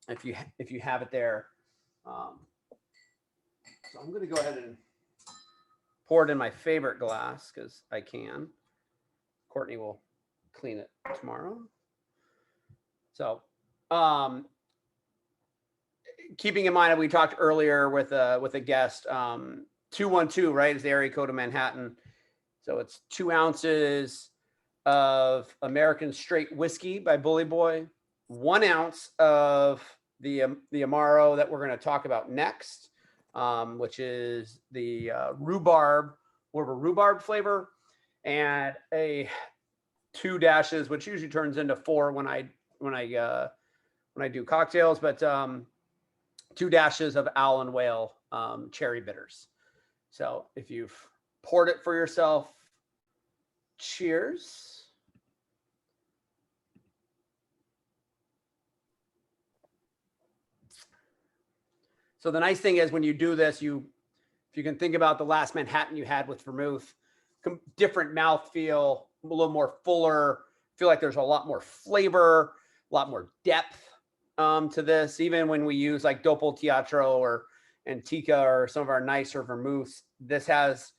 If you have it there. So I'm going to go ahead and pour it in my favorite glass because I can. Courtney will clean it tomorrow. So keeping in mind that we talked earlier with a guest, 212, right, is the area code of Manhattan. So it's 2 ounces of American straight whiskey by Bully Boy, 1 ounce of the Amaro that we're going to talk about next, which is the rhubarb, more of a rhubarb flavor, and 2 dashes, which usually turns into 4 when I do cocktails, but 2 dashes of Allen Whale cherry bitters. So if you've poured it for yourself, cheers. So the nice thing is when you do this, if you can think about the last Manhattan you had with vermouth, different mouthfeel, a little more fuller, feel like there's a lot more flavor, a lot more depth to this. Even when we use like Doppel Teatro or Antica or some of our nicer vermouths, this has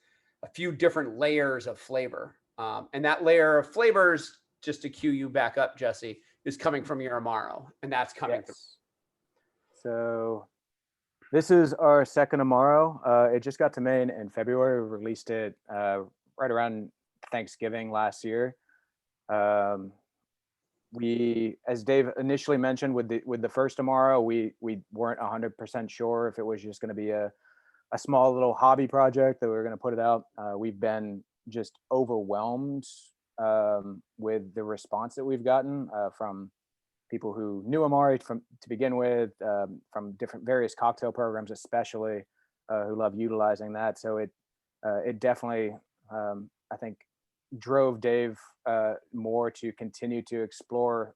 a few different layers of flavor. And that layer of flavors, just to cue you back up, Jesse, is coming from your Amaro, and that's coming through. So this is our second Amaro. It just got to Maine in February. We released it right around Thanksgiving last year. We, as Dave initially mentioned, with the first Amaro, we weren't 100% sure if it was just going to be a small little hobby project that we were going to put it out. We've been just overwhelmed with the response that we've gotten from people who knew Amari to begin with, from different various cocktail programs, especially who love utilizing that. So it definitely, I think, drove Dave more to continue to explore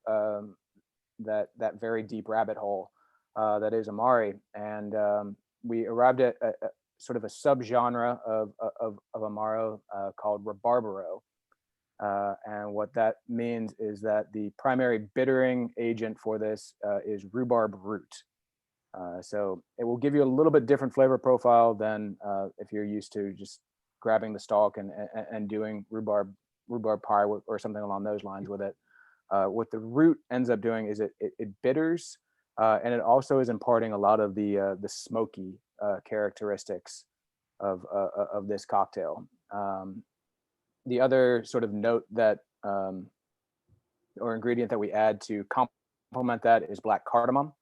that very deep rabbit hole that is Amari. And we arrived at a sort of a subgenre of Amaro called Rabarbaro. And what that means is that the primary bittering agent for this is rhubarb root. So it will give you a little bit different flavor profile than if you're used to just grabbing the stalk and doing rhubarb pie or something along those lines with it. What the root ends up doing is it bitters, and it also is imparting a lot of the smoky characteristics of this cocktail. The other sort of note that or ingredient that we add to complement that is black cardamom.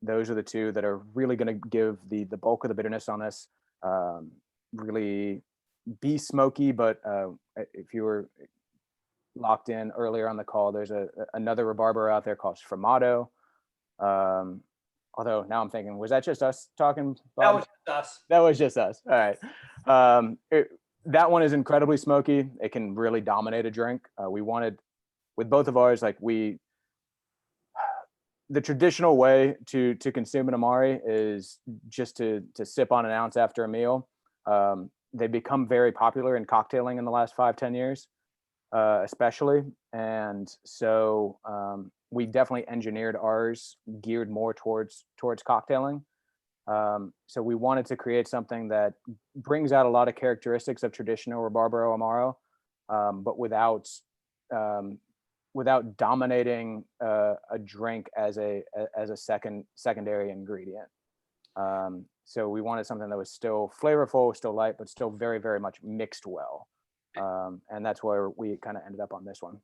Those are the two that are really going to give the bulk of the bitterness on this. Really be smoky, but if you were locked in earlier on the call, there's another Rabarbaro out there called Sfumato. Although now I'm thinking, was that just us talking, Bob? That was just us. That was just us. All right. That one is incredibly smoky. It can really dominate a drink. We wanted, with both of ours, like the traditional way to consume an Amari is just to sip on an ounce after a meal. They become very popular in cocktailing in the last 5-10 years, especially. And so we definitely engineered ours geared more towards cocktailing. So we wanted to create something that brings out a lot of characteristics of traditional Rabarbaro Amaro, but without dominating a drink as a secondary ingredient. So we wanted something that was still flavorful, still light, but still very, very much mixed well. And that's where we kind of ended up on this one.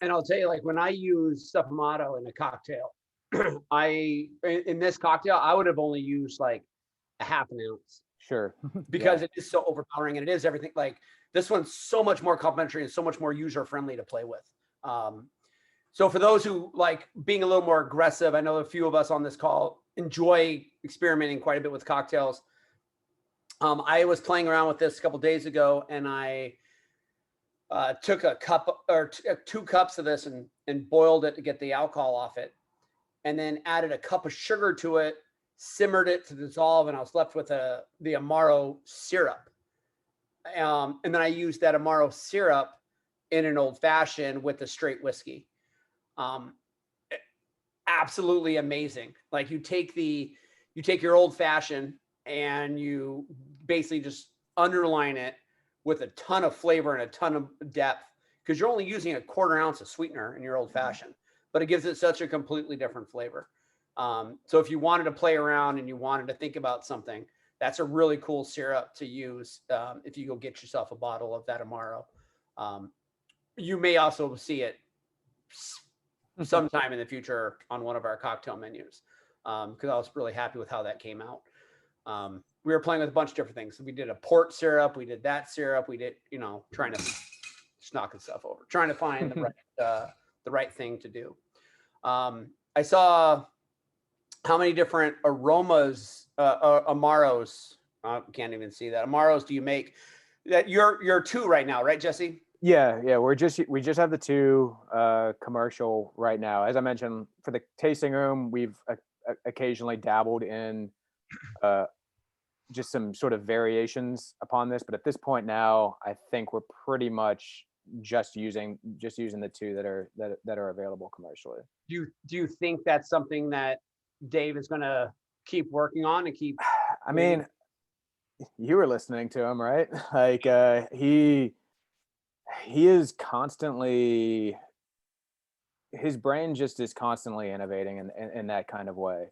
And I'll tell you, like, when I use Sfumato in a cocktail, in this cocktail, I would have only used like a half an ounce. Sure. Because it is so overpowering, and it is everything. Like, this one's so much more complimentary and so much more user friendly to play with. So for those who like being a little more aggressive, I know a few of us on this call enjoy experimenting quite a bit with cocktails. I was playing around with this a couple days ago, and I took a cup or 2 cups of this and boiled it to get the alcohol off it, and then added a cup of sugar to it, simmered it to dissolve, and I was left with the Amaro syrup. And then I used that Amaro syrup in an old fashioned with the straight whiskey. Absolutely amazing. Like, you take your old fashioned and you basically just underline it with a ton of flavor and a ton of depth, because you're only using a 1/4 ounce of sweetener in your old fashioned, but it gives it such a completely different flavor. So if you wanted to play around and you wanted to think about something, that's a really cool syrup to use if you go get yourself a bottle of that Amaro. You may also see it sometime in the future on one of our cocktail menus, because I was really happy with how that came out. We were playing with a bunch of different things. So we did a port syrup, we did that syrup, we did, trying to just knocking stuff over, trying to find the right thing to do. I saw how many different aromas, Amaros. I can't even see that. Amaros do you make? That you're 2 right now, right, Jesse? Yeah. We just have the 2 commercial right now. As I mentioned, for the tasting room, we've occasionally dabbled in just some sort of variations upon this, but at this point now, I think we're pretty much just using the 2 that are available commercially. Do you think that's something that Dave is going to keep working on and keep? I mean, you were listening to him, right? Like he is constantly, his brain just is constantly innovating in that kind of way.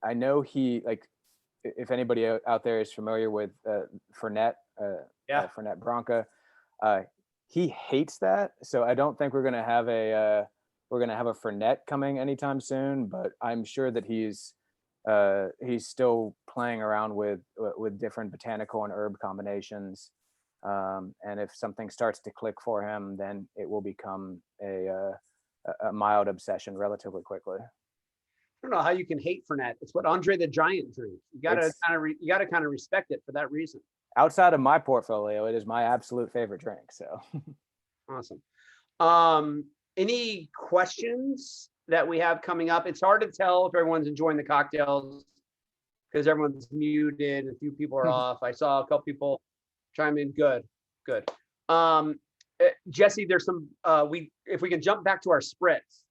I know he, like, if anybody out there is familiar with Fernet, Fernet Branca, he hates that. So I don't think we're gonna have a Fernet coming anytime soon. But I'm sure that he's still playing around with different botanical and herb combinations. And if something starts to click for him, then it will become a mild obsession relatively quickly. don't know how you can hate Fernet. It's what Andre the Giant drinks. You gotta kind of respect it for that reason. Outside of my portfolio, it is my absolute favorite drink. So Awesome. Any questions that we have coming up? It's hard to tell if everyone's enjoying the cocktails because everyone's muted and a few people are off. I saw a couple people chime in. Good. Jesse, there's some if we can jump back to our spritz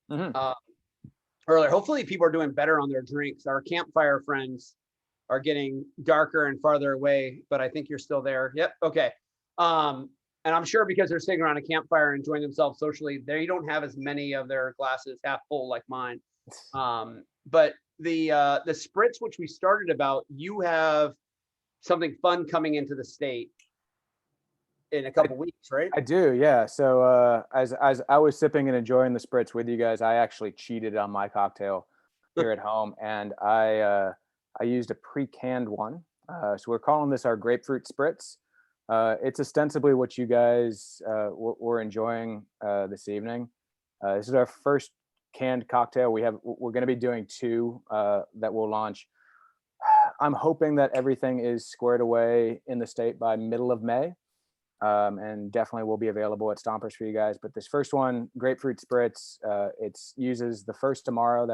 earlier. Hopefully people are doing better on their drinks. Our campfire friends are getting darker and farther away, but I think you're still there. Yep. Okay. And I'm sure because they're sitting around a campfire and enjoying themselves socially, they don't have as many of their glasses half full like mine. But the spritz, which we started about, you have something fun coming into the state in a couple weeks, right? I do, yeah. So as I was sipping and enjoying the spritz with you guys, I actually cheated on my cocktail here at home, and I used a pre-canned one. So we're calling this our grapefruit spritz. It's ostensibly what you guys were enjoying this evening. This is our first canned cocktail. We're going to be doing 2 that we'll launch. I'm hoping that everything is squared away in the state by middle of May, and definitely will be available at Stompers for you guys. But this first one, grapefruit spritz, it uses the first Amaro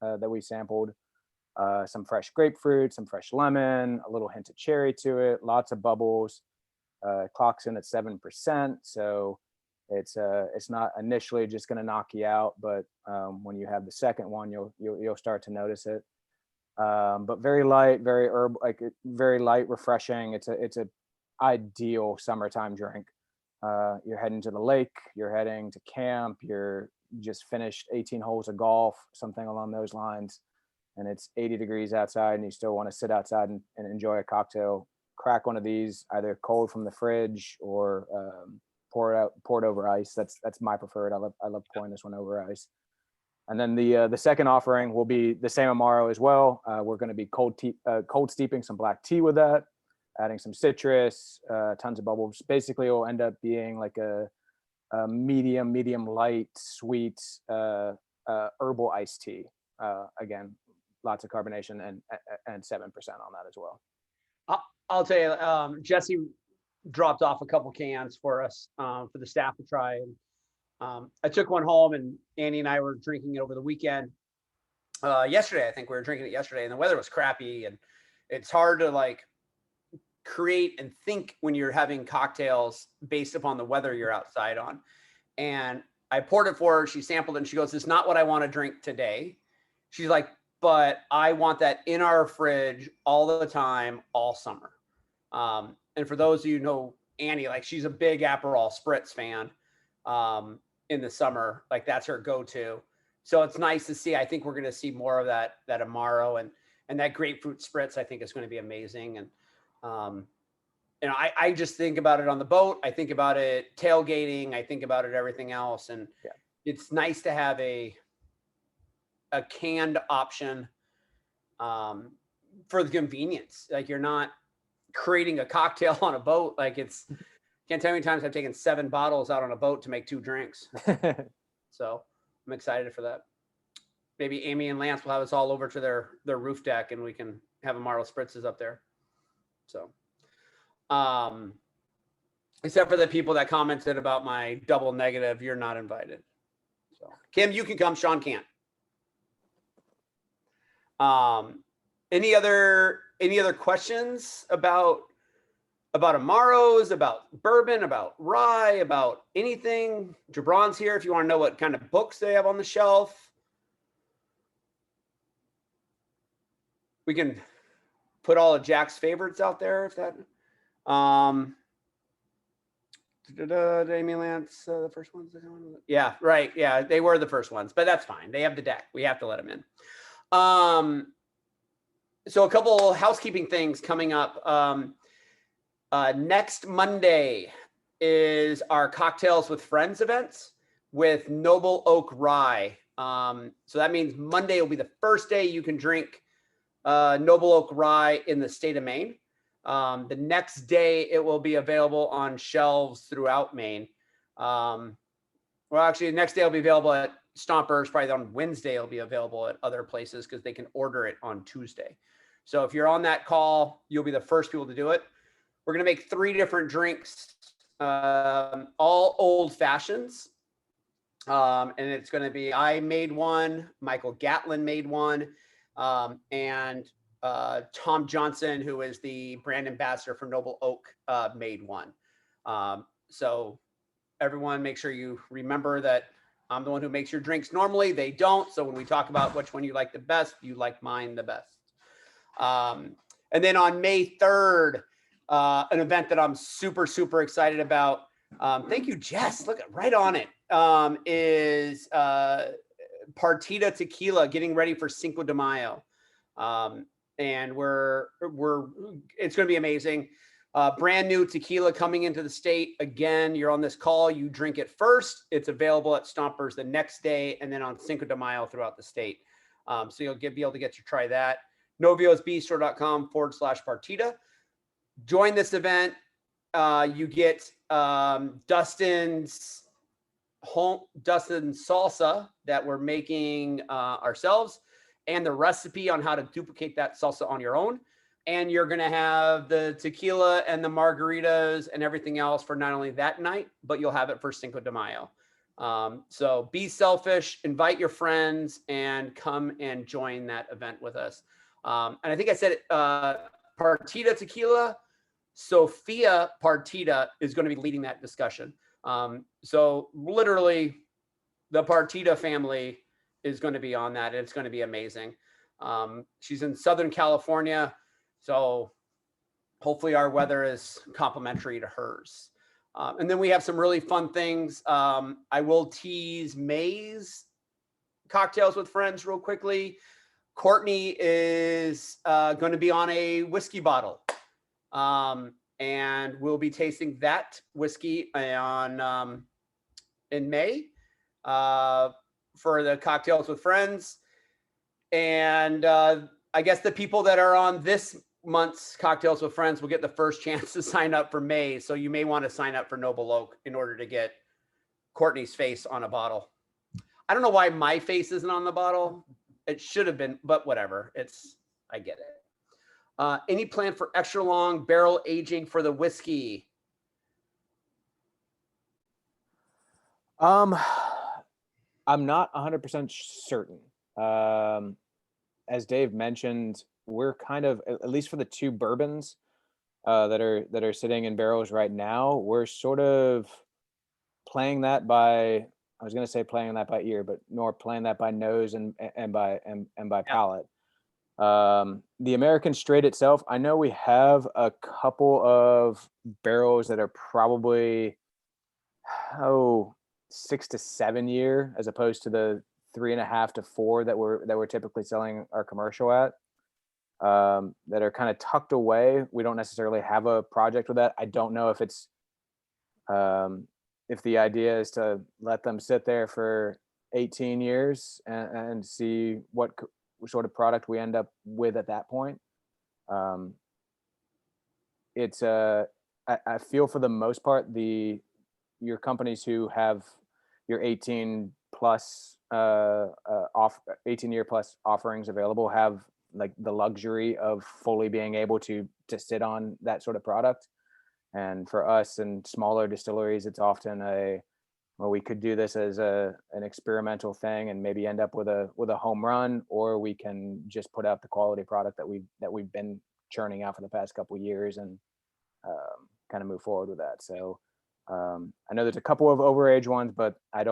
that we sampled. Some fresh grapefruit, some fresh lemon, a little hint of cherry to it, lots of bubbles. Clocks in at 7%, so it's not initially just going to knock you out, but when you have the second one, you'll start to notice it. But very light, very herb, very light, refreshing. It's a ideal summertime drink. You're heading to the lake, you're heading to camp, you're just finished 18 holes of golf, something along those lines, and it's 80 degrees outside, and you still want to sit outside and enjoy a cocktail. Crack one of these either cold from the fridge or pour it over ice. That's my preferred. I love pouring this one over ice. And then the second offering will be the same Amaro as well. We're going to be cold steeping some black tea with that, adding some citrus, tons of bubbles. Basically, it will end up being like a medium light, sweet herbal iced tea. Again, lots of carbonation and 7% on that as well. I'll tell you, Jesse dropped off a couple cans for us for the staff to try. And I took one home, and Annie and I were drinking it over the weekend. Yesterday, I think we were drinking it yesterday, and the weather was crappy, and it's hard to like create and think when you're having cocktails based upon the weather you're outside on. And I poured it for her. She sampled it, and she goes, "It's not what I want to drink today." She's like, "But I want that in our fridge all the time, all summer." And for those of you who know Annie, like she's a big Aperol Spritz fan in the summer. Like that's her go-to. So it's nice to see. I think we're going to see more of that Amaro and that grapefruit Spritz. I think is going to be amazing. And I just think about it on the boat. I think about it tailgating. I think about it everything else. And it's nice to have a canned option for the convenience. Like you're not creating a cocktail on a boat. Like can't tell you how many times I've taken 7 bottles out on a boat to make 2 drinks. So I'm excited for that. Maybe Amy and Lance will have us all over to their roof deck and we can have Amaro Spritzes up there. So, except for the people that commented about my double negative, you're not invited. So Kim, you can come, Sean can't. Any other questions about Amaros, about bourbon, about rye, about anything? Jabron's here if you want to know what kind of books they have on the shelf. We can put all of Jack's favorites out there if that. Amy Lance, the first ones. Yeah, right. Yeah, they were the first ones, but that's fine. They have the deck. We have to let them in. So a couple housekeeping things coming up. Next Monday is our Cocktails with Friends events with Noble Oak Rye. So that means Monday will be the first day you can drink Noble Oak Rye in the state of Maine. The next day it will be available on shelves throughout Maine. Well, actually, the next day it'll be available Stompers. Probably on Wednesday it'll be available at other places because they can order it on Tuesday. So if you're on that call, you'll be the first people to do it. We're going to make 3 different drinks, all old fashions. And it's going to be, I made one, Michael Gatlin made one, and Tom Johnson, who is the brand ambassador for Noble Oak, made one. So everyone, make sure you remember that I'm the one who makes your drinks normally. They don't. So when we talk about which one you like the best, you like mine the best. And then on May 3rd, an event that I'm super, super excited about. Thank you, Jess. Look, right on it. Is Partida Tequila getting ready for Cinco de Mayo. And it's going to be amazing. Brand new tequila coming into the state. Again, you're on this call, you drink it first. It's available at Stompers the next day, and then on Cinco de Mayo throughout the state. So you'll be able to get to try that. Novio's Bistro.com/Partida. Join this event. You get Dustin's salsa that we're making ourselves, and the recipe on how to duplicate that salsa on your own. And you're going to have the tequila and the margaritas and everything else for not only that night, but you'll have it for Cinco de Mayo. So be selfish, invite your friends, and come and join that event with us. And I think I said Partida Tequila, Sophia Partida is going to be leading that discussion. So literally the Partida family is going to be on that. And it's going to be amazing. She's in Southern California. So hopefully our weather is complementary to hers. And then we have some really fun things. I will tease May's Cocktails with Friends real quickly. Courtney is going to be on a whiskey bottle. And we'll be tasting that whiskey on in May for the Cocktails with Friends. And I guess the people that are on this month's Cocktails with Friends will get the first chance to sign up for May. So you may want to sign up for Noble Oak in order to get Courtney's face on a bottle. I don't know why my face isn't on the bottle. It should have been, but whatever. I get it. Any plan for extra long barrel aging for the whiskey? I'm not 100% certain. As Dave mentioned, we're kind of, at least for the 2 bourbons that are sitting in barrels right now, we're sort of playing that by, I was going to say playing that by ear, but more playing that by nose and by palate. The American Straight itself, I know we have a couple of barrels that are probably 6 to 7 year, as opposed to the 3.5 to 4 that we're typically selling our commercial at, that are kind of tucked away. We don't necessarily have a project with that. I don't know if it's if the idea is to let them sit there for 18 years and see what sort of product we end up with at that point. It's I feel for the most part, your companies who have your 18 plus 18 year plus offerings available have like the luxury of fully being able to sit on that sort of product. And for us and smaller distilleries, it's often we could do this as an experimental thing and maybe end up with a home run, or we can just put out the quality product that we've been churning out for the past couple of years and kind of move forward with that. So I know there's a couple of overage ones, but I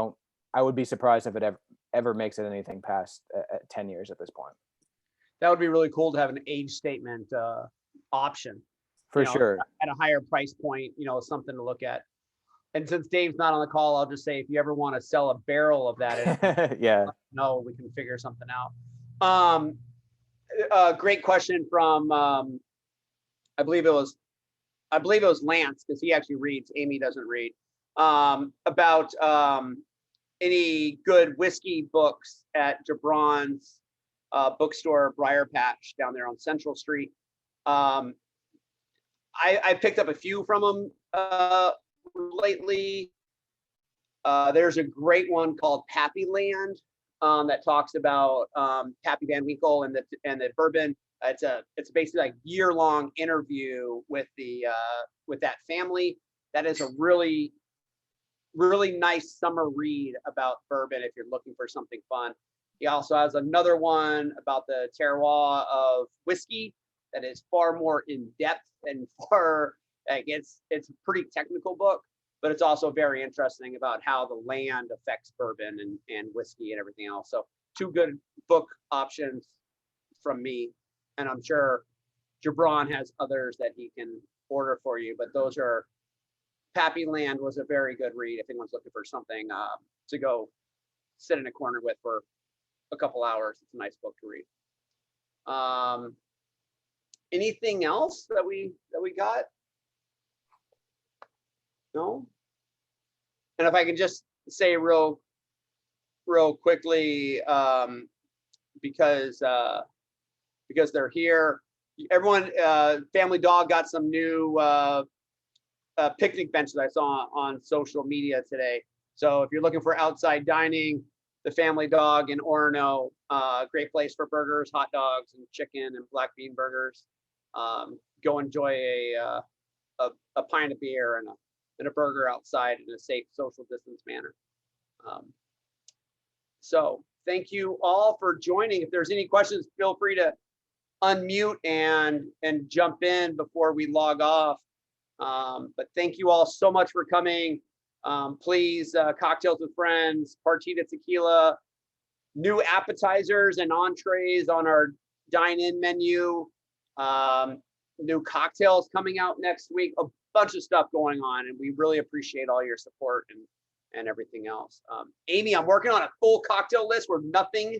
would be surprised if it ever makes it anything past 10 years at this point. That would be really cool to have an age statement option. For sure. At a higher price point, something to look at. And since Dave's not on the call, I'll just say, if you ever want to sell a barrel of that, yeah, no, we can figure something out. Great question from, I believe it was Lance, because he actually reads. Amy doesn't read. About any good whiskey books at Jabron's bookstore, Briar Patch, down there on Central Street. I picked up a few from them lately. There's a great one called Pappy Land that talks about Pappy Van Winkle and the bourbon. It's basically like year-long interview with that family. That is a really nice summer read about bourbon if you're looking for something fun. He also has another one about the terroir of whiskey that is far more in depth and far like it's a pretty technical book, but it's also very interesting about how the land affects bourbon and whiskey and everything else. So 2 good book options from me, and I'm sure Gibran has others that he can order for you, but those are Pappy Land was a very good read if anyone's looking for something to go sit in a corner with for a couple hours. It's a nice book to read. Anything else that we got? No. And if I can just say real quickly, because they're here, everyone, Family Dog got some new picnic benches I saw on social media today. So if you're looking for outside dining, the Family Dog in Orono, great place for burgers, hot dogs, and chicken and black bean burgers. Go enjoy a pint of beer and a burger outside in a safe social distance manner. So thank you all for joining. If there's any questions, feel free to unmute and jump in before we log off. But thank you all so much for coming. Please, cocktails with friends, Partita tequila, new appetizers and entrees on our dine-in menu, new cocktails coming out next week, a bunch of stuff going on, and we really appreciate all your support and everything else. Amy, I'm working on a full cocktail list where nothing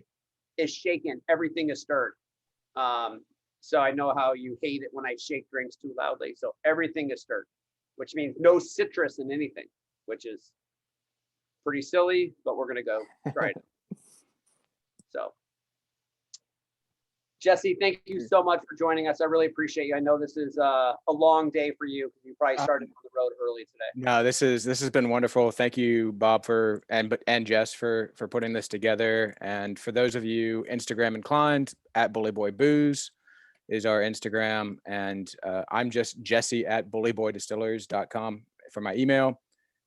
is shaken, everything is stirred. So I know how you hate it when I shake drinks too loudly. So everything is stirred, which means no citrus in anything, which is pretty silly, but we're gonna go try it. So Jesse, thank you so much for joining us. I really appreciate you. I know this is a long day for you. You probably started on the road early today. No, this has been wonderful. Thank you, Bob, and Jess for putting this together. And for those of you Instagram inclined, at Bully Boy Booze is our Instagram, and I'm just Jesse at bullyboydistillers.com for my email.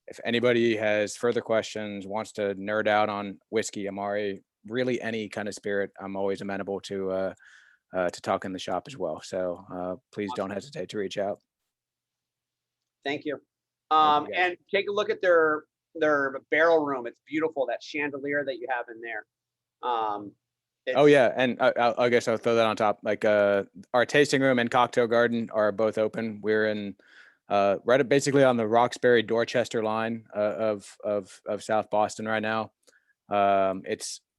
If anybody has further questions, wants to nerd out on whiskey, Amari, really any kind of spirit, I'm always amenable to talk in the shop as well. So please don't hesitate to reach out. Thank you. And take a look at their barrel room. It's beautiful, that chandelier that you have in there. Oh yeah, and I guess I'll throw that on top. Like our tasting room and cocktail garden are both open. We're in right basically on the Roxbury Dorchester line of South Boston right now.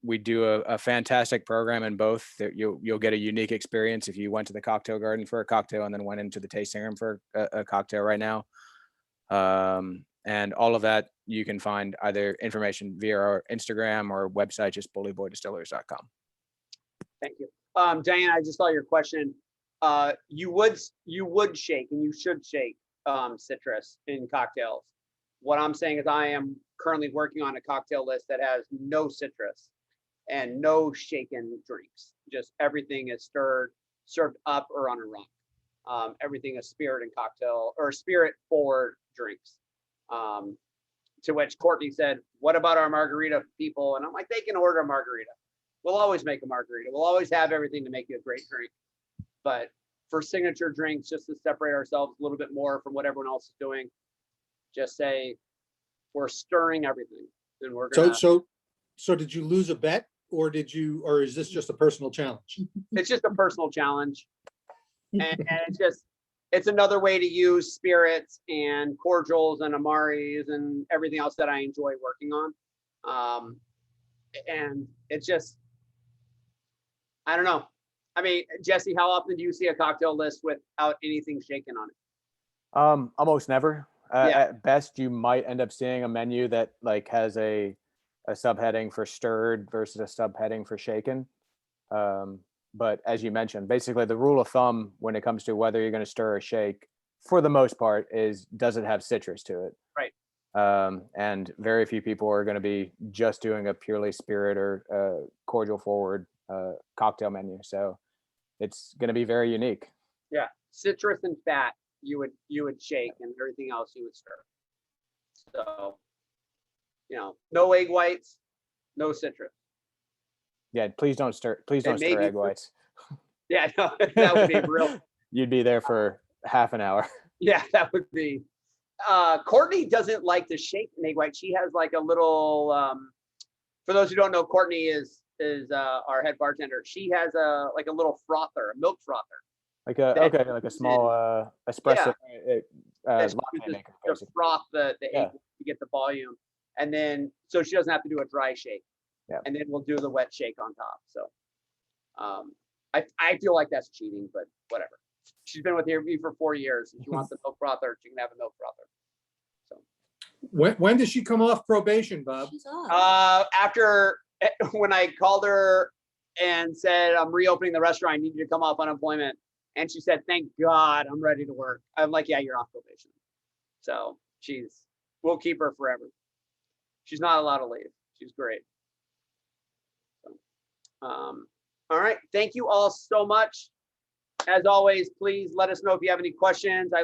We do a fantastic program in both. You'll get a unique experience if you went to the cocktail garden for a cocktail and then went into the tasting room for a cocktail right now. And all of that you can find either information via our Instagram or website, just bullyboydistillers.com. Thank you. Diane, I just saw your question. You would shake, and you should shake citrus in cocktails. What I'm saying is I am currently working on a cocktail list that has no citrus and no shaken drinks. Just everything is served up or on a rock. Everything is spirit and cocktail or spirit forward drinks. To which Courtney said, "What about our margarita people?" And I'm like, they can order a margarita. We'll always make a margarita. We'll always have everything to make you a great drink. But for signature drinks, just to separate ourselves a little bit more from what everyone else is doing, just say we're stirring everything, and we're gonna. So did you lose a bet, or is this just a personal challenge? It's just a personal challenge, and it's another way to use spirits and cordials and amaris and everything else that I enjoy working on. And it's just, I don't know. I mean, Jesse, how often do you see a cocktail list without anything shaken on it? Almost never. Yeah. At best, you might end up seeing a menu that like has a subheading for stirred versus a subheading for shaken. But as you mentioned, basically the rule of thumb when it comes to whether you're going to stir or shake, for the most part, is does it have citrus to it? Right. And very few people are going to be just doing a purely spirit or cordial forward cocktail menu. So it's going to be very unique. Yeah, citrus and fat you would shake, and everything else you would stir. So, no egg whites, no citrus. Yeah, please don't stir egg whites. Yeah, no, that would be real. You'd be there for half an hour. Yeah, that would be. Courtney doesn't like to shake an egg white. She has like a little. For those who don't know, Courtney is our head bartender. She has a little frother, a milk frother. Like a small espresso latte maker, to froth the egg to get the volume, and then so she doesn't have to do a dry shake. Yeah. And then we'll do the wet shake on top. So, I feel like that's cheating, but whatever. She's been with me for 4 years. If she wants a milk frother, she can have a milk frother. So, when does she come off probation, Bob? After when I called her and said I'm reopening the restaurant, I need you to come off unemployment. And she said, "Thank God, I'm ready to work." I'm like, "Yeah, you're off probation." So we'll keep her forever. She's not allowed to leave. She's great. So, all right. Thank you all so much. As always, please let us know if you have any questions. I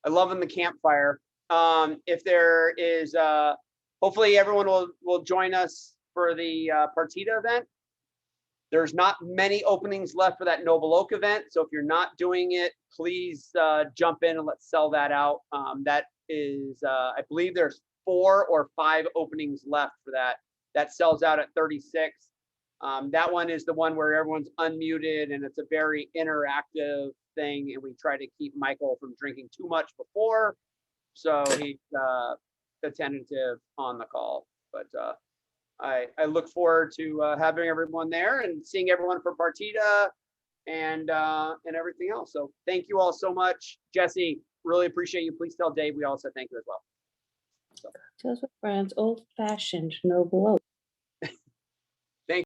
love in the campfire. If there is, hopefully everyone will join us for the Partita event. There's not many openings left for that Noble Oak event. So if you're not doing it, please jump in and let's sell that out. That is, I believe there's 4 or 5 openings left for that. That sells out at 36. That one is the one where everyone's unmuted and it's a very interactive thing. And we try to keep Michael from drinking too much before. So he's attentive on the call. But I look forward to having everyone there and seeing everyone for Partita and everything else. So thank you all so much. Jesse, really appreciate you. Please tell Dave we all said thank you as well. Joseph Brown's old-fashioned Noble Oak.